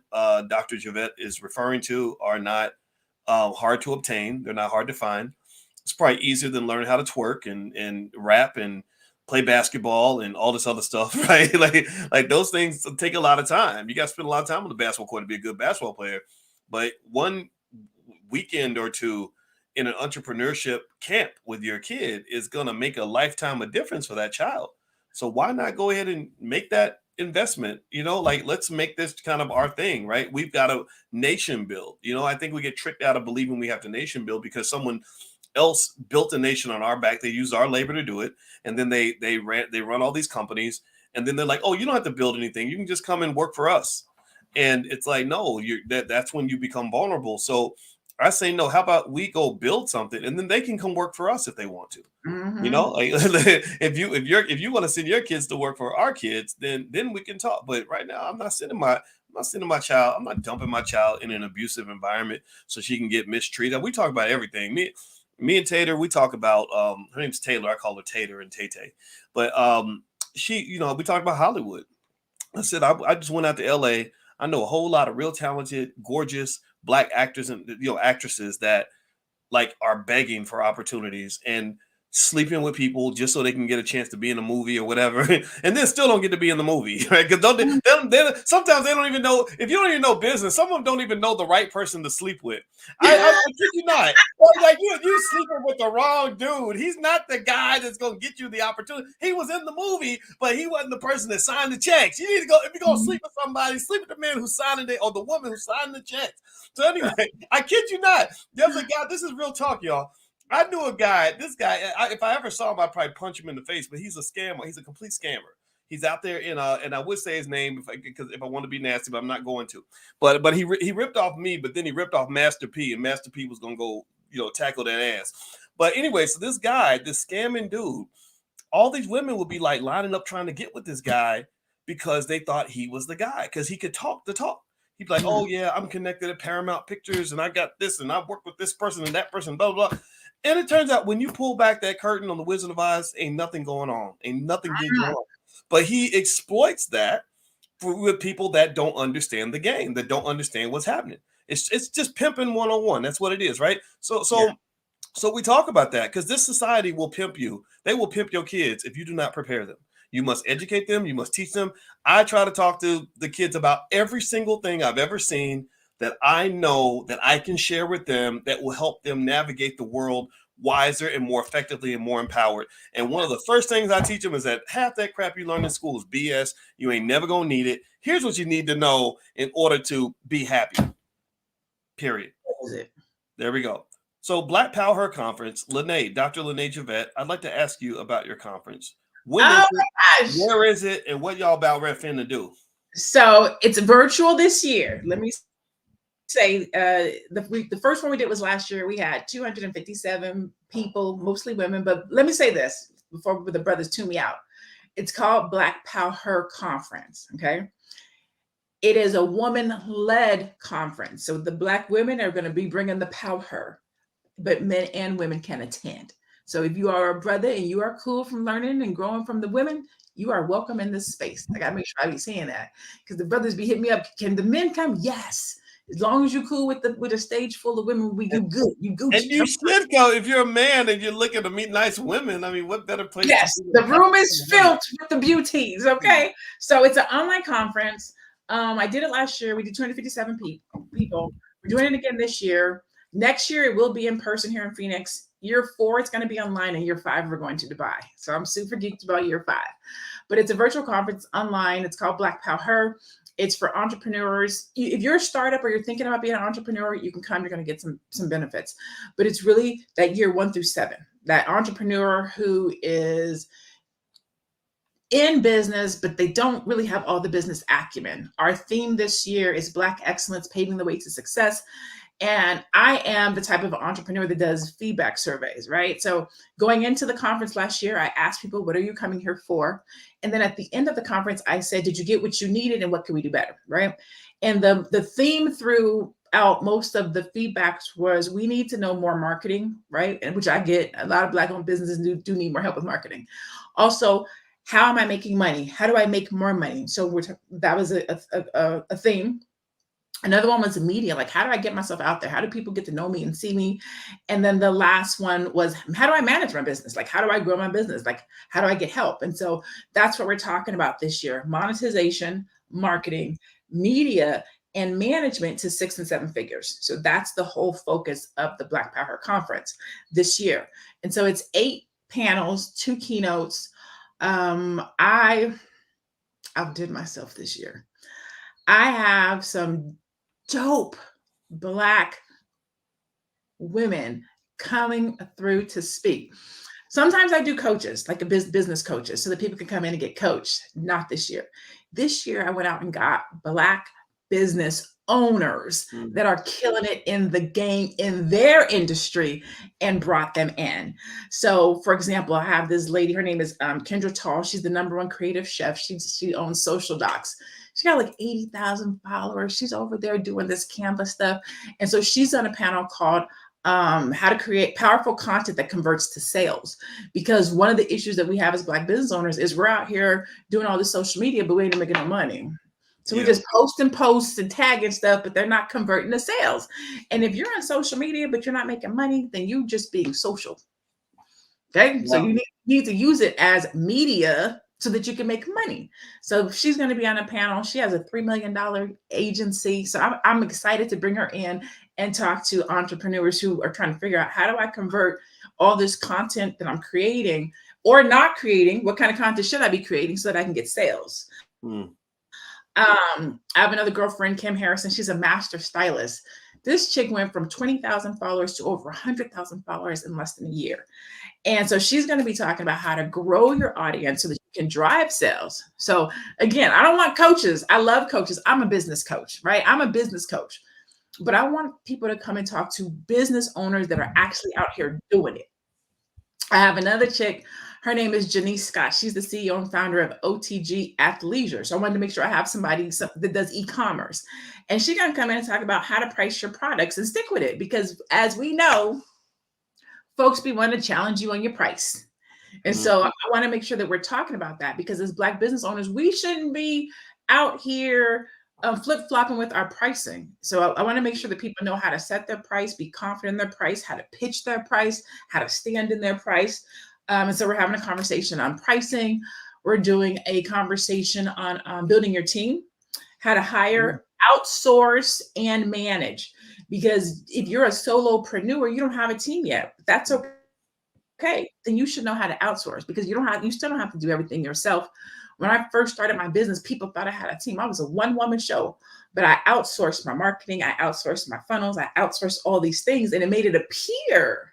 Dr. Javette is referring to are not hard to obtain. They're not hard to find. It's probably easier than learning how to twerk and rap and play basketball and all this other stuff, right? like those things take a lot of time. You got to spend a lot of time on the basketball court to be a good basketball player. But one weekend or two in an entrepreneurship camp with your kid is going to make a lifetime of difference for that child. So why not go ahead and make that investment? Like, let's make this kind of our thing, right? We've got a nation build. I think we get tricked out of believing we have to nation build because someone else built a nation on our back. They used our labor to do it, and then they run all these companies, and then they're like, oh, you don't have to build anything. You can just come and work for us. And it's like, no, that's when you become vulnerable. So I say, no, how about we go build something and then they can come work for us if they want to. Like, if you want to send your kids to work for our kids, then we can talk. But right now, I'm not sending my child. I'm not dumping my child in an abusive environment so she can get mistreated. We talk about everything. Me and Tater, we talk about her name's Taylor. I call her Tater and Tay. But she, we talked about Hollywood. I said I just went out to LA. I know a whole lot of real talented, gorgeous Black actors and actresses that like are begging for opportunities and sleeping with people just so they can get a chance to be in a movie or whatever, and then still don't get to be in the movie, right? Because sometimes they don't even know. If you don't even know business, some of them don't even know the right person to sleep with. I kid you not. Like you sleeping with the wrong dude. He's not the guy that's gonna get you the opportunity. He was in the movie, but he wasn't the person that signed the checks. You need to go if you're gonna sleep with somebody, sleep with the man who's signing it or the woman who's signing the checks. So anyway, I kid you not. There's a guy. This is real talk, y'all. I knew a guy. This guy, if I ever saw him, I'd probably punch him in the face. But he's a scammer. He's a complete scammer. He's out there and I would say his name if I want to be nasty, but I'm not going to. But he ripped off me, but then he ripped off Master P, and Master P was gonna go tackle that ass. But anyway, so this guy, this scamming dude, all these women would be like lining up trying to get with this guy because they thought he was the guy because he could talk the talk. He'd be like, oh yeah, I'm connected to Paramount Pictures and I got this and I've worked with this person and that person, blah, blah, blah. And it turns out when you pull back that curtain on the Wizard of Oz, ain't nothing going on. Ain't nothing getting on. But he exploits that with people that don't understand the game, that don't understand what's happening. It's just pimping 101. That's what it is, right? So we talk about that because this society will pimp you. They will pimp your kids if you do not prepare them. You must educate them. You must teach them. I try to talk to the kids about every single thing I've ever seen that I know that I can share with them that will help them navigate the world wiser and more effectively and more empowered. And one of the first things I teach them is that half that crap you learn in school is BS. You ain't never going to need it. Here's what you need to know in order to be happy. Period. There we go. So Blackpreneur Conference, Lanae, Dr. Lanae Javette, I'd like to ask you about your conference. When is it, where is it, and what y'all about finna do? So it's virtual this year. Let me say the first one we did was last year. We had 257 people, mostly women. But let me say this before the brothers tune me out. It's called Blackpreneur Conference. Okay. It is a woman-led conference. So the Black women are going to be bringing the power, but men and women can attend. So if you are a brother and you are cool from learning and growing from the women, you are welcome in this space. I got to make sure I be saying that because the brothers be hitting me up. Can the men come? Yes. As long as you're cool with a stage full of women, you good. You Gucci. And you should go if you're a man and you're looking to meet nice women. I mean, what better place? Yes, the room is filled with the beauties. Okay, so it's an online conference. I did it last year. We did 257 people. We're doing it again this year. Next year, it will be in person here in Phoenix. Year 4, it's going to be online, and year 5, we're going to Dubai. So I'm super geeked about year 5. But it's a virtual conference online. It's called Blackpreneur. It's for entrepreneurs. If you're a startup or you're thinking about being an entrepreneur, you can come. You're going to get some benefits. But it's really that year 1 through 7, that entrepreneur who is in business, but they don't really have all the business acumen. Our theme this year is Black excellence, paving the way to success. And I am the type of entrepreneur that does feedback surveys, right? So going into the conference last year, I asked people, what are you coming here for? And then at the end of the conference, I said, did you get what you needed and what can we do better, right? And the theme throughout most of the feedbacks was we need to know more marketing, right? And which I get, a lot of Black-owned businesses do need more help with marketing. Also, how am I making money? How do I make more money? So that was a theme. Another one was media. Like, how do I get myself out there? How do people get to know me and see me? And then the last one was, how do I manage my business? Like, how do I grow my business? Like, how do I get help? And so that's what we're talking about this year: monetization, marketing, media, and management to 6 and 7 figures. So that's the whole focus of the Blackpreneur Conference this year. And so it's 8 panels, 2 keynotes. I outdid myself this year. I have some dope Black women coming through to speak. Sometimes I do coaches, like a business coaches, so that people can come in and get coached. Not this year. This year, I went out and got Black business owners that are killing it in the game in their industry and brought them in. So, for example, I have this lady. Her name is Kendra Tall. She's the #1 creative chef. She owns Social Docs. She got like 80,000 followers. She's over there doing this Canva stuff. And so she's on a panel called how to create powerful content that converts to sales. Because one of the issues that we have as Black business owners is we're out here doing all this social media, but we ain't making no money. So we just post and tag and stuff, but they're not converting to sales. And if you're on social media, but you're not making money, then you just being social. Okay. Wow. So you need to use it as media so that you can make money. So she's going to be on a panel. She has a $3 million agency. So I'm excited to bring her in and talk to entrepreneurs who are trying to figure out, how do I convert all this content that I'm creating or not creating? What kind of content should I be creating so that I can get sales? I have another girlfriend, Kim Harrison. She's a master stylist. This chick went from 20,000 followers to over 100,000 followers in less than a year. And so she's going to be talking about how to grow your audience so that you can drive sales. So again, I don't want coaches. I love coaches. I'm a business coach, right? I'm a business coach, but I want people to come and talk to business owners that are actually out here doing it. I have another chick. Her name is Janice Scott. She's the CEO and founder of OTG Athleisure. So I wanted to make sure I have somebody that does e-commerce. And she's going to come in and talk about how to price your products and stick with it. Because as we know, folks be wanting to challenge you on your price. And so I want to make sure that we're talking about that, because as Black business owners, we shouldn't be out here flip-flopping with our pricing. So I want to make sure that people know how to set their price, be confident in their price, how to pitch their price, how to stand in their price. And so we're having a conversation on pricing. We're doing a conversation on building your team, how to hire, outsource, and manage. Because if you're a solopreneur, you don't have a team yet. That's okay. Then you should know how to outsource, because you still don't have to do everything yourself. When I first started my business, people thought I had a team. I was a one-woman show, but I outsourced my marketing. I outsourced my funnels. I outsourced all these things, and it made it appear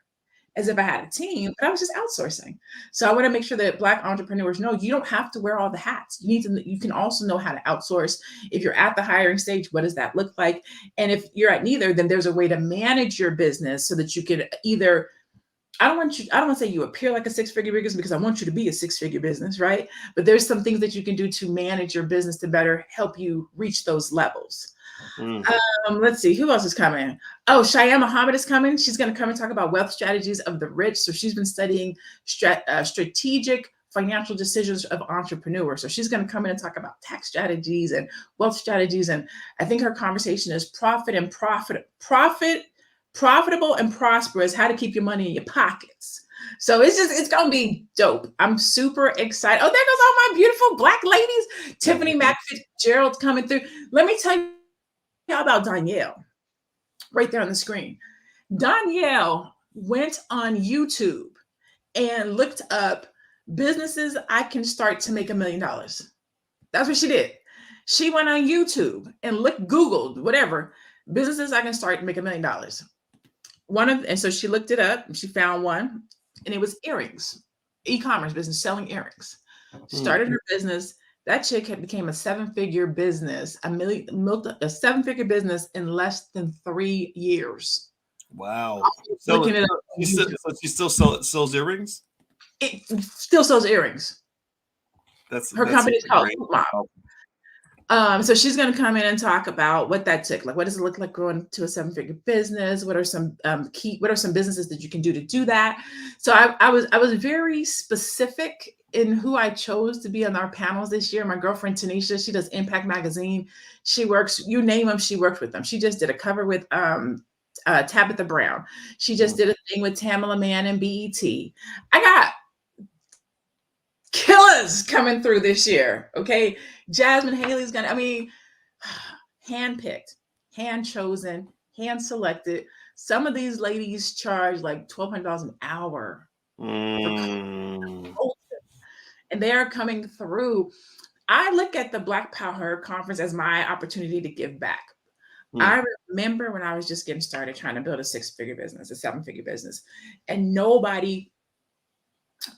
as if I had a team, but I was just outsourcing. So I want to make sure that Black entrepreneurs know you don't have to wear all the hats. You can also know how to outsource. If you're at the hiring stage, what does that look like? And if you're at neither, then there's a way to manage your business so that you could either, I don't want to say you appear like a 6-figure business, because I want you to be a 6-figure business, right? But there's some things that you can do to manage your business to better help you reach those levels. Let's see, who else is coming? Oh, Cheyenne Muhammad is coming. She's going to come and talk about wealth strategies of the rich. So she's been studying strategic financial decisions of entrepreneurs. So she's going to come in and talk about tax strategies and wealth strategies. And I think her conversation is profitable and prosperous, how to keep your money in your pockets. So it's going to be dope. I'm super excited. Oh, there goes all my beautiful Black ladies. Tiffany McFitzgerald's coming through. Let me tell you about Danielle right there on the screen. Danielle went on YouTube and looked up businesses I can start to make $1 million. That's what she did. She went on YouTube and Googled whatever businesses I can start to make $1 million. And so she looked it up and she found one, and it was earrings, e-commerce business selling earrings. started her business. That chick became a seven-figure business, a seven-figure business in less than 3 years. Wow. Looking it up on So YouTube. she still sells earrings? It still sells earrings. Her company is called great. So she's going to come in and talk about what that took. Like, what does it look like growing to a seven-figure business? What are some businesses that you can do to do that? So I was very specific in who I chose to be on our panels this year. My girlfriend Tanisha, she does Impact Magazine. She works, you name them, she worked with them. She just did a cover with Tabitha Brown. She just did a thing with Tamala Mann and BET. I got killers coming through this year. Okay. Jasmine Haley's handpicked, hand chosen, hand selected. Some of these ladies charge like $1,200 an hour. And they're coming through. I look at the Blackpreneur Conference as my opportunity to give back. I remember when I was just getting started trying to build a six-figure business, a seven-figure business, and nobody,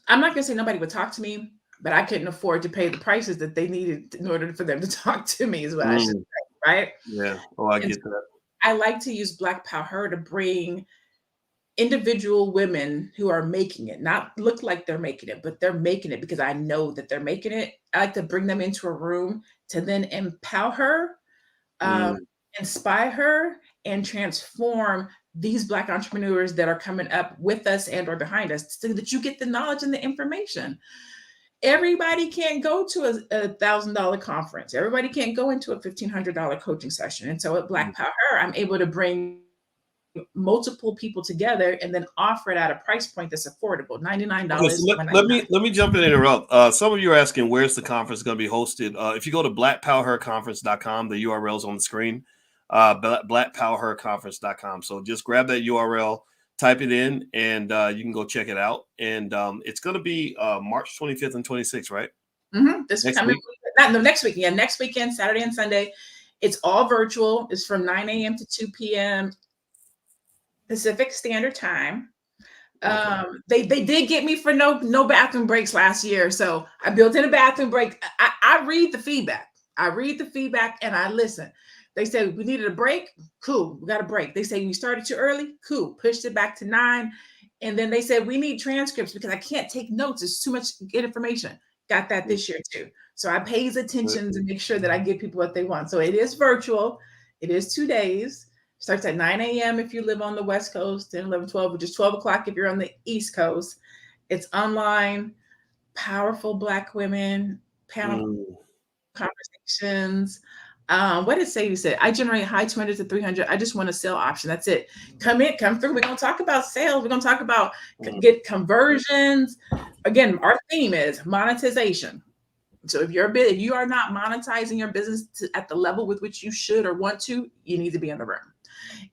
I'm not going to say nobody would talk to me, but I couldn't afford to pay the prices that they needed in order for them to talk to me, is what I should say, right? Yeah. Oh, I get that. I like to use Blackpreneur to bring individual women who are making it, not look like they're making it, but they're making it because I know that they're making it. I like to bring them into a room to then empower her, inspire her, and transform these Black entrepreneurs that are coming up with us and or behind us, so that you get the knowledge and the information. Everybody can't go to a $1,000 conference. Everybody can't go into a $1,500 coaching session. And so at Blackpreneur, I'm able to bring multiple people together and then offer it at a price point that's affordable, $99. Okay, so let me jump in and interrupt. Some of you are asking where's the conference going to be hosted. If you go to blackpowerconference.com, the URL is on the screen. Blackpowerconference.com. So just grab that URL, type it in, and you can go check it out. And it's going to be March 25th and 26th, right? This coming week, next week. Yeah, next weekend, Saturday and Sunday. It's all virtual. It's from 9 a.m. to 2 p.m. Pacific Standard Time. They did get me for no bathroom breaks last year, so I built in a bathroom break. I read the feedback. And I listen. They said we needed a break. Cool, we got a break. They say we started too early. Cool, pushed it back to 9. And then they said we need transcripts because I can't take notes. It's too much information. Got that this year too. So I pays attention to make sure that I give people what they want. So it is virtual. It is 2 days. Starts at 9 a.m. if you live on the West Coast, 10, 11, 12, which is 12 o'clock if you're on the East Coast. It's online, powerful Black women, panel conversations. What did Sadie say? I generate high 200 to 300. I just want a sale option. That's it. Come through. We're going to talk about sales. We're going to talk about get conversions. Again, our theme is monetization. So if you are not monetizing your business at the level with which you should or want to, you need to be in the room.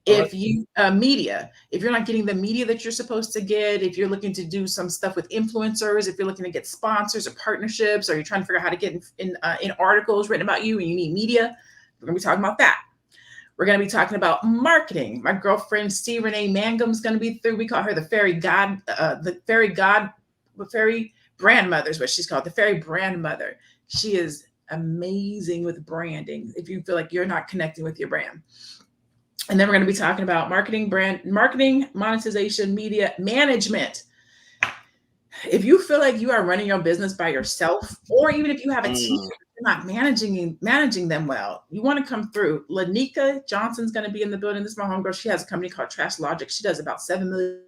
If you media, if you're not getting the media that you're supposed to get, if you're looking to do some stuff with influencers, if you're looking to get sponsors or partnerships, or you're trying to figure out how to get in articles written about you and you need media, we're going to be talking about that. We're going to be talking about marketing. My girlfriend Steve Renee Mangum is going to be through. We call her the fairy brand mother is what she's called, the fairy brand mother. She is amazing with branding if you feel like you're not connecting with your brand. And then we're going to be talking about marketing, monetization, media management. If you feel like you are running your business by yourself, or even if you have a team, you're not managing them well, you want to come through. Lanika Johnson's going to be in the building. This is my homegirl. She has a company called Trash Logic. She does about $7 million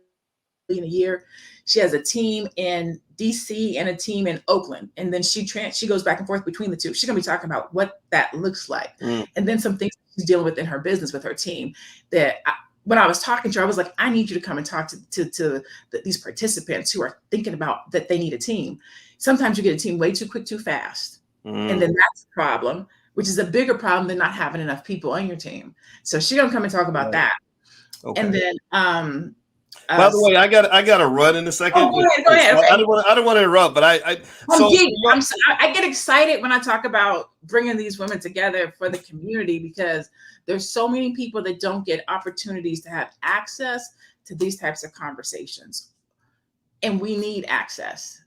a year. She has a team in DC and a team in Oakland. And then she goes back and forth between the two. She's going to be talking about what that looks like. And then some things she's dealing with in her business with her team that when I was talking to her, I was like, I need you to come and talk to these participants who are thinking about that they need a team. Sometimes you get a team way too quick, too fast. And then that's a problem, which is a bigger problem than not having enough people on your team. So she's going to come and talk about that. Okay. And then, by the way, I got to run in a second. Go ahead. Okay. I don't want to interrupt, but I get excited when I talk about bringing these women together for the community, because there's so many people that don't get opportunities to have access to these types of conversations, and we need access.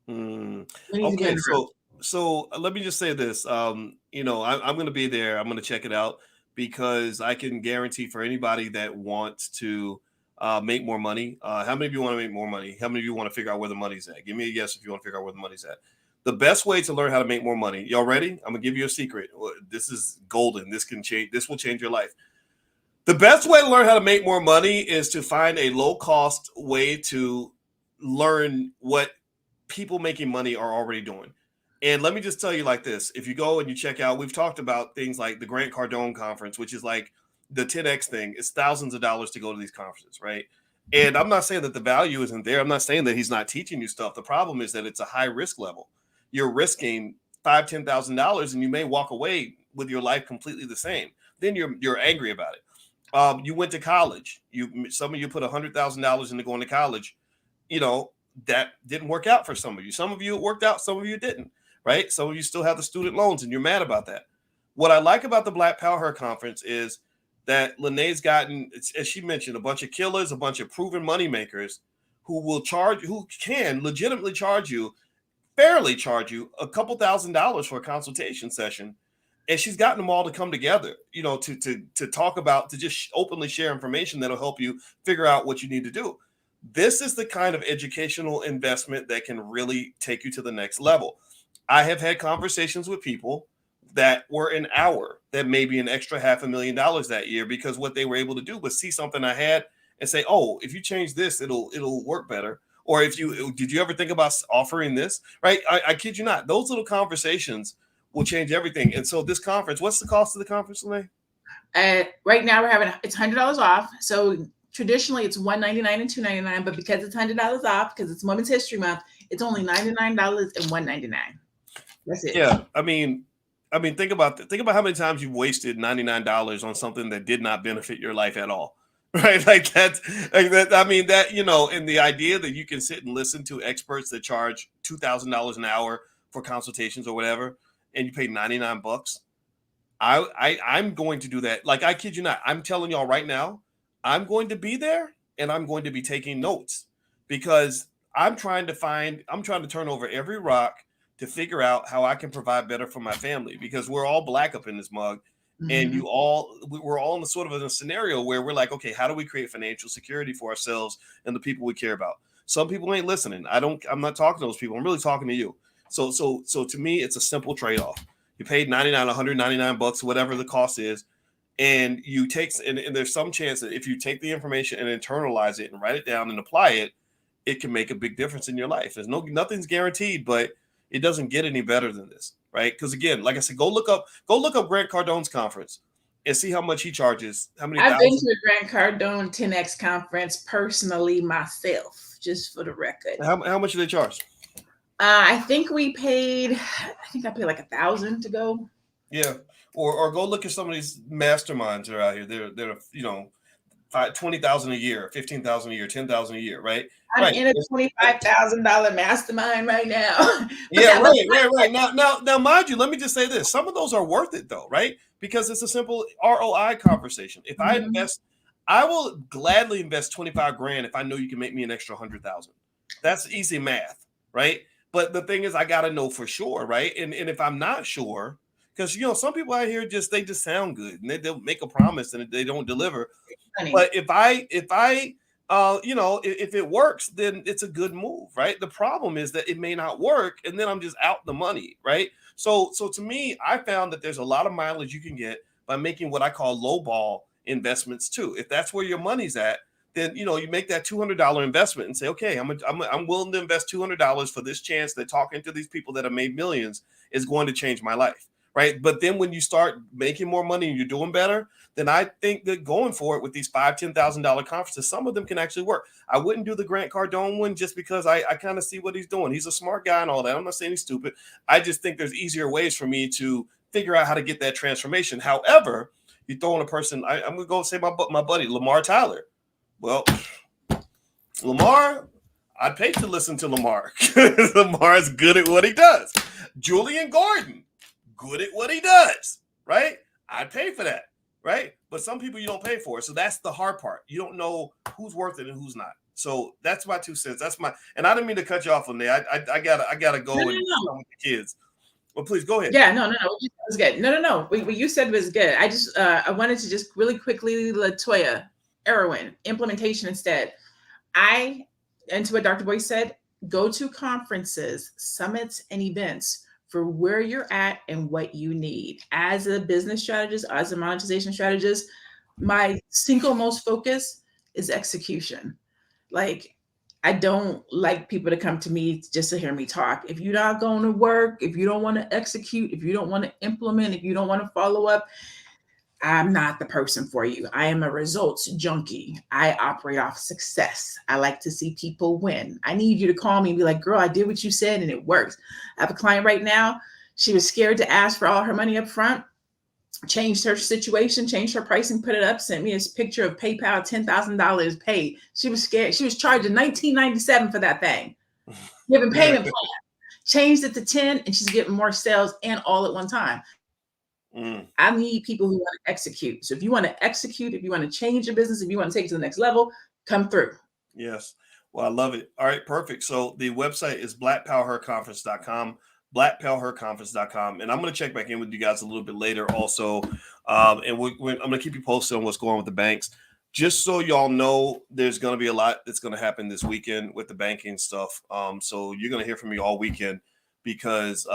Mm. We need to get in Okay, the room. so let me just say this. I'm going to be there. I'm going to check it out because I can guarantee for anybody that wants to make more money. How many of you want to make more money? How many of you want to figure out where the money's at? Give me a yes if you want to figure out where the money's at. The best way to learn how to make more money. Y'all ready? I'm gonna give you a secret. This is golden. This can change. This will change your life. The best way to learn how to make more money is to find a low cost way to learn what people making money are already doing. And let me just tell you like this. If you go and you check out, we've talked about things like the Grant Cardone conference, which is like the 10X thing. It's thousands of dollars to go to these conferences, right? And I'm not saying that the value isn't there. I'm not saying that he's not teaching you stuff. The problem is that it's a high risk level. You're risking $5,000, $10,000, and you may walk away with your life completely the same. Then you're angry about it. You went to college. Some of you put $100,000 into going to college. That didn't work out for some of you. Some of you it worked out. Some of you didn't. Right? Some of you still have the student loans, and you're mad about that. What I like about the Black Power Conference is that Lanae's gotten, as she mentioned, a bunch of killers, a bunch of proven money makers who can legitimately fairly charge you a couple $1,000s for a consultation session, and she's gotten them all to come together, to talk about, to just openly share information that'll help you figure out what you need to do. This is the kind of educational investment that can really take you to the next level. I have had conversations with people that were an hour that maybe an extra $500,000 that year, because what they were able to do was see something I had and say, oh, if you change this, it'll work better. Or did you ever think about offering this? Right? I kid you not. Those little conversations will change everything. And so this conference, what's the cost of the conference, Lanae? Right now it's $100 off. So traditionally it's $199 and $299, but because it's $100 off, because it's Women's History Month, it's only $99 and $199. That's it. Yeah, I mean, think about that. Think about how many times you've wasted $99 on something that did not benefit your life at all. Right? Like that. I mean, and the idea that you can sit and listen to experts that charge $2,000 an hour for consultations or whatever, and you pay $99. I'm going to do that. Like, I kid you not. I'm telling y'all right now, I'm going to be there and I'm going to be taking notes, because I'm trying to turn over every rock to figure out how I can provide better for my family, because we're all black up in this mug. And Mhm. we're all in a scenario where we're like, okay, how do we create financial security for ourselves and the people we care about? Some people ain't listening. I'm not talking to those people. I'm really talking to you. So to me, it's a simple trade-off. You paid 99, $199, whatever the cost is, and and there's some chance that if you take the information and internalize it and write it down and apply it, it can make a big difference in your life. Nothing's guaranteed, but it doesn't get any better than this, right? Because again, like I said, go look up Grant Cardone's conference and see how much he charges, how many I've been thousands. to a Grant Cardone 10X conference personally myself, just for the record. How much do they charge? I think I paid like 1,000 to go. Yeah. Or go look at some of these masterminds that are out here. They're $20,000 a year, $15,000 a year, $10,000 a year, right? I'm Right. in a $25,000 mastermind right now. Yeah, right. Now, mind you, let me just say this: some of those are worth it, though, right? Because it's a simple ROI conversation. If I invest, I will gladly invest 25 grand if I know you can make me an extra 100,000. That's easy math, right? But the thing is, I got to know for sure, right? And if I'm not sure, because some people out here just sound good and they'll make a promise and they don't deliver. Honey. But if if it works, then it's a good move, right? The problem is that it may not work, and then I'm just out the money, right? So to me, I found that there's a lot of mileage you can get by making what I call lowball investments too. If that's where your money's at, then you make that $200 investment and say, okay, I'm willing to invest $200 for this chance that talking to these people that have made millions is going to change my life, right? But then when you start making more money and you're doing better, then I think that going for it with these $5,000-$10,000 conferences, some of them can actually work. I wouldn't do the Grant Cardone one just because I kind of see what he's doing. He's a smart guy and all that. I'm not saying he's stupid. I just think there's easier ways for me to figure out how to get that transformation. However, you throw in a person, I'm going to go say my buddy, Lamar Tyler. Well, Lamar, I'd pay to listen to Lamar. Lamar's good at what he does. Julian Gordon, good at what he does, right? I'd pay for that. Right? But some people you don't pay for. So that's the hard part. You don't know who's worth it and who's not. So that's my 2 cents. That's my, and I didn't mean to cut you off on there. I gotta go No, no, and no. with the kids. Well, please go ahead. Yeah, no, no, no. What you said was good. No, no, no. What you said was good. I wanted to just really quickly, Latoya, Erwin, implementation instead. And to what Dr. Boyce said, go to conferences, summits, and events for where you're at and what you need. As a business strategist, as a monetization strategist, my single most focus is execution. Like, I don't like people to come to me just to hear me talk. If you're not going to work, if you don't want to execute, if you don't want to implement, if you don't want to follow up, I'm not the person for you. I am a results junkie. I operate off success. I like to see people win. I need you to call me and be like, girl, I did what you said and it works. I have a client right now. She was scared to ask for all her money up front, changed her situation, changed her pricing, put it up, sent me a picture of PayPal, $10,000 paid. She was scared. She was charging $19.97 for that thing. Given payment plan. Changed it to 10 and she's getting more sales and all at one time. I need people who want to execute. So if you want to execute, if you want to change your business, if you want to take it to the next level, come through. Yes. Well, I love it. All right, perfect. So the website is blackpowerconference.com, blackpowerconference.com. And I'm going to check back in with you guys a little bit later also. And I'm going to keep you posted on what's going on with the banks. Just so y'all know, there's going to be a lot that's going to happen this weekend with the banking stuff. So you're going to hear from me all weekend. Because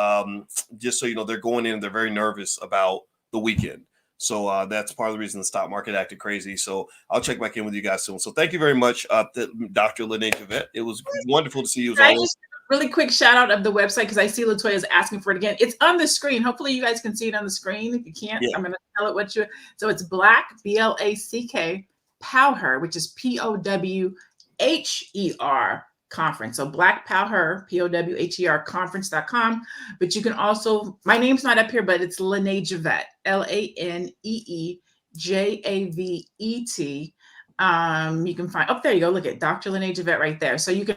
just so you know, they're going in, they're very nervous about the weekend. So that's part of the reason the stock market acted crazy. So I'll check back in with you guys soon. So thank you very much, Dr. Lanae Javette. It was wonderful to see you as always. Really quick shout out of the website because I see Latoya is asking for it again. It's on the screen. Hopefully you guys can see it on the screen. If you can't, I'm going to tell it what you. So it's Black, BLACK, Power, which is POWHER conference. So Black Power, POWHER conference.com. But you can also, my name's not up here, but it's Lanae Javette, LANEEJAVET. You can find, oh, there you go. Look at Dr. Lanae Javette right there. So you can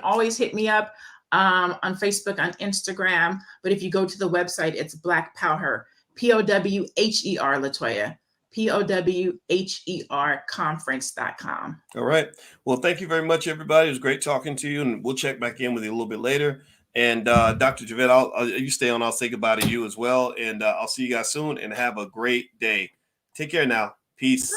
always hit me up on Facebook, on Instagram. But if you go to the website, it's Black Power, POWHER, Latoya. POWHER conference.com. All right. Well, thank you very much, everybody. It was great talking to you, and we'll check back in with you a little bit later. And Dr. Javette, you stay on. I'll say goodbye to you as well. And I'll see you guys soon and have a great day. Take care now. Peace.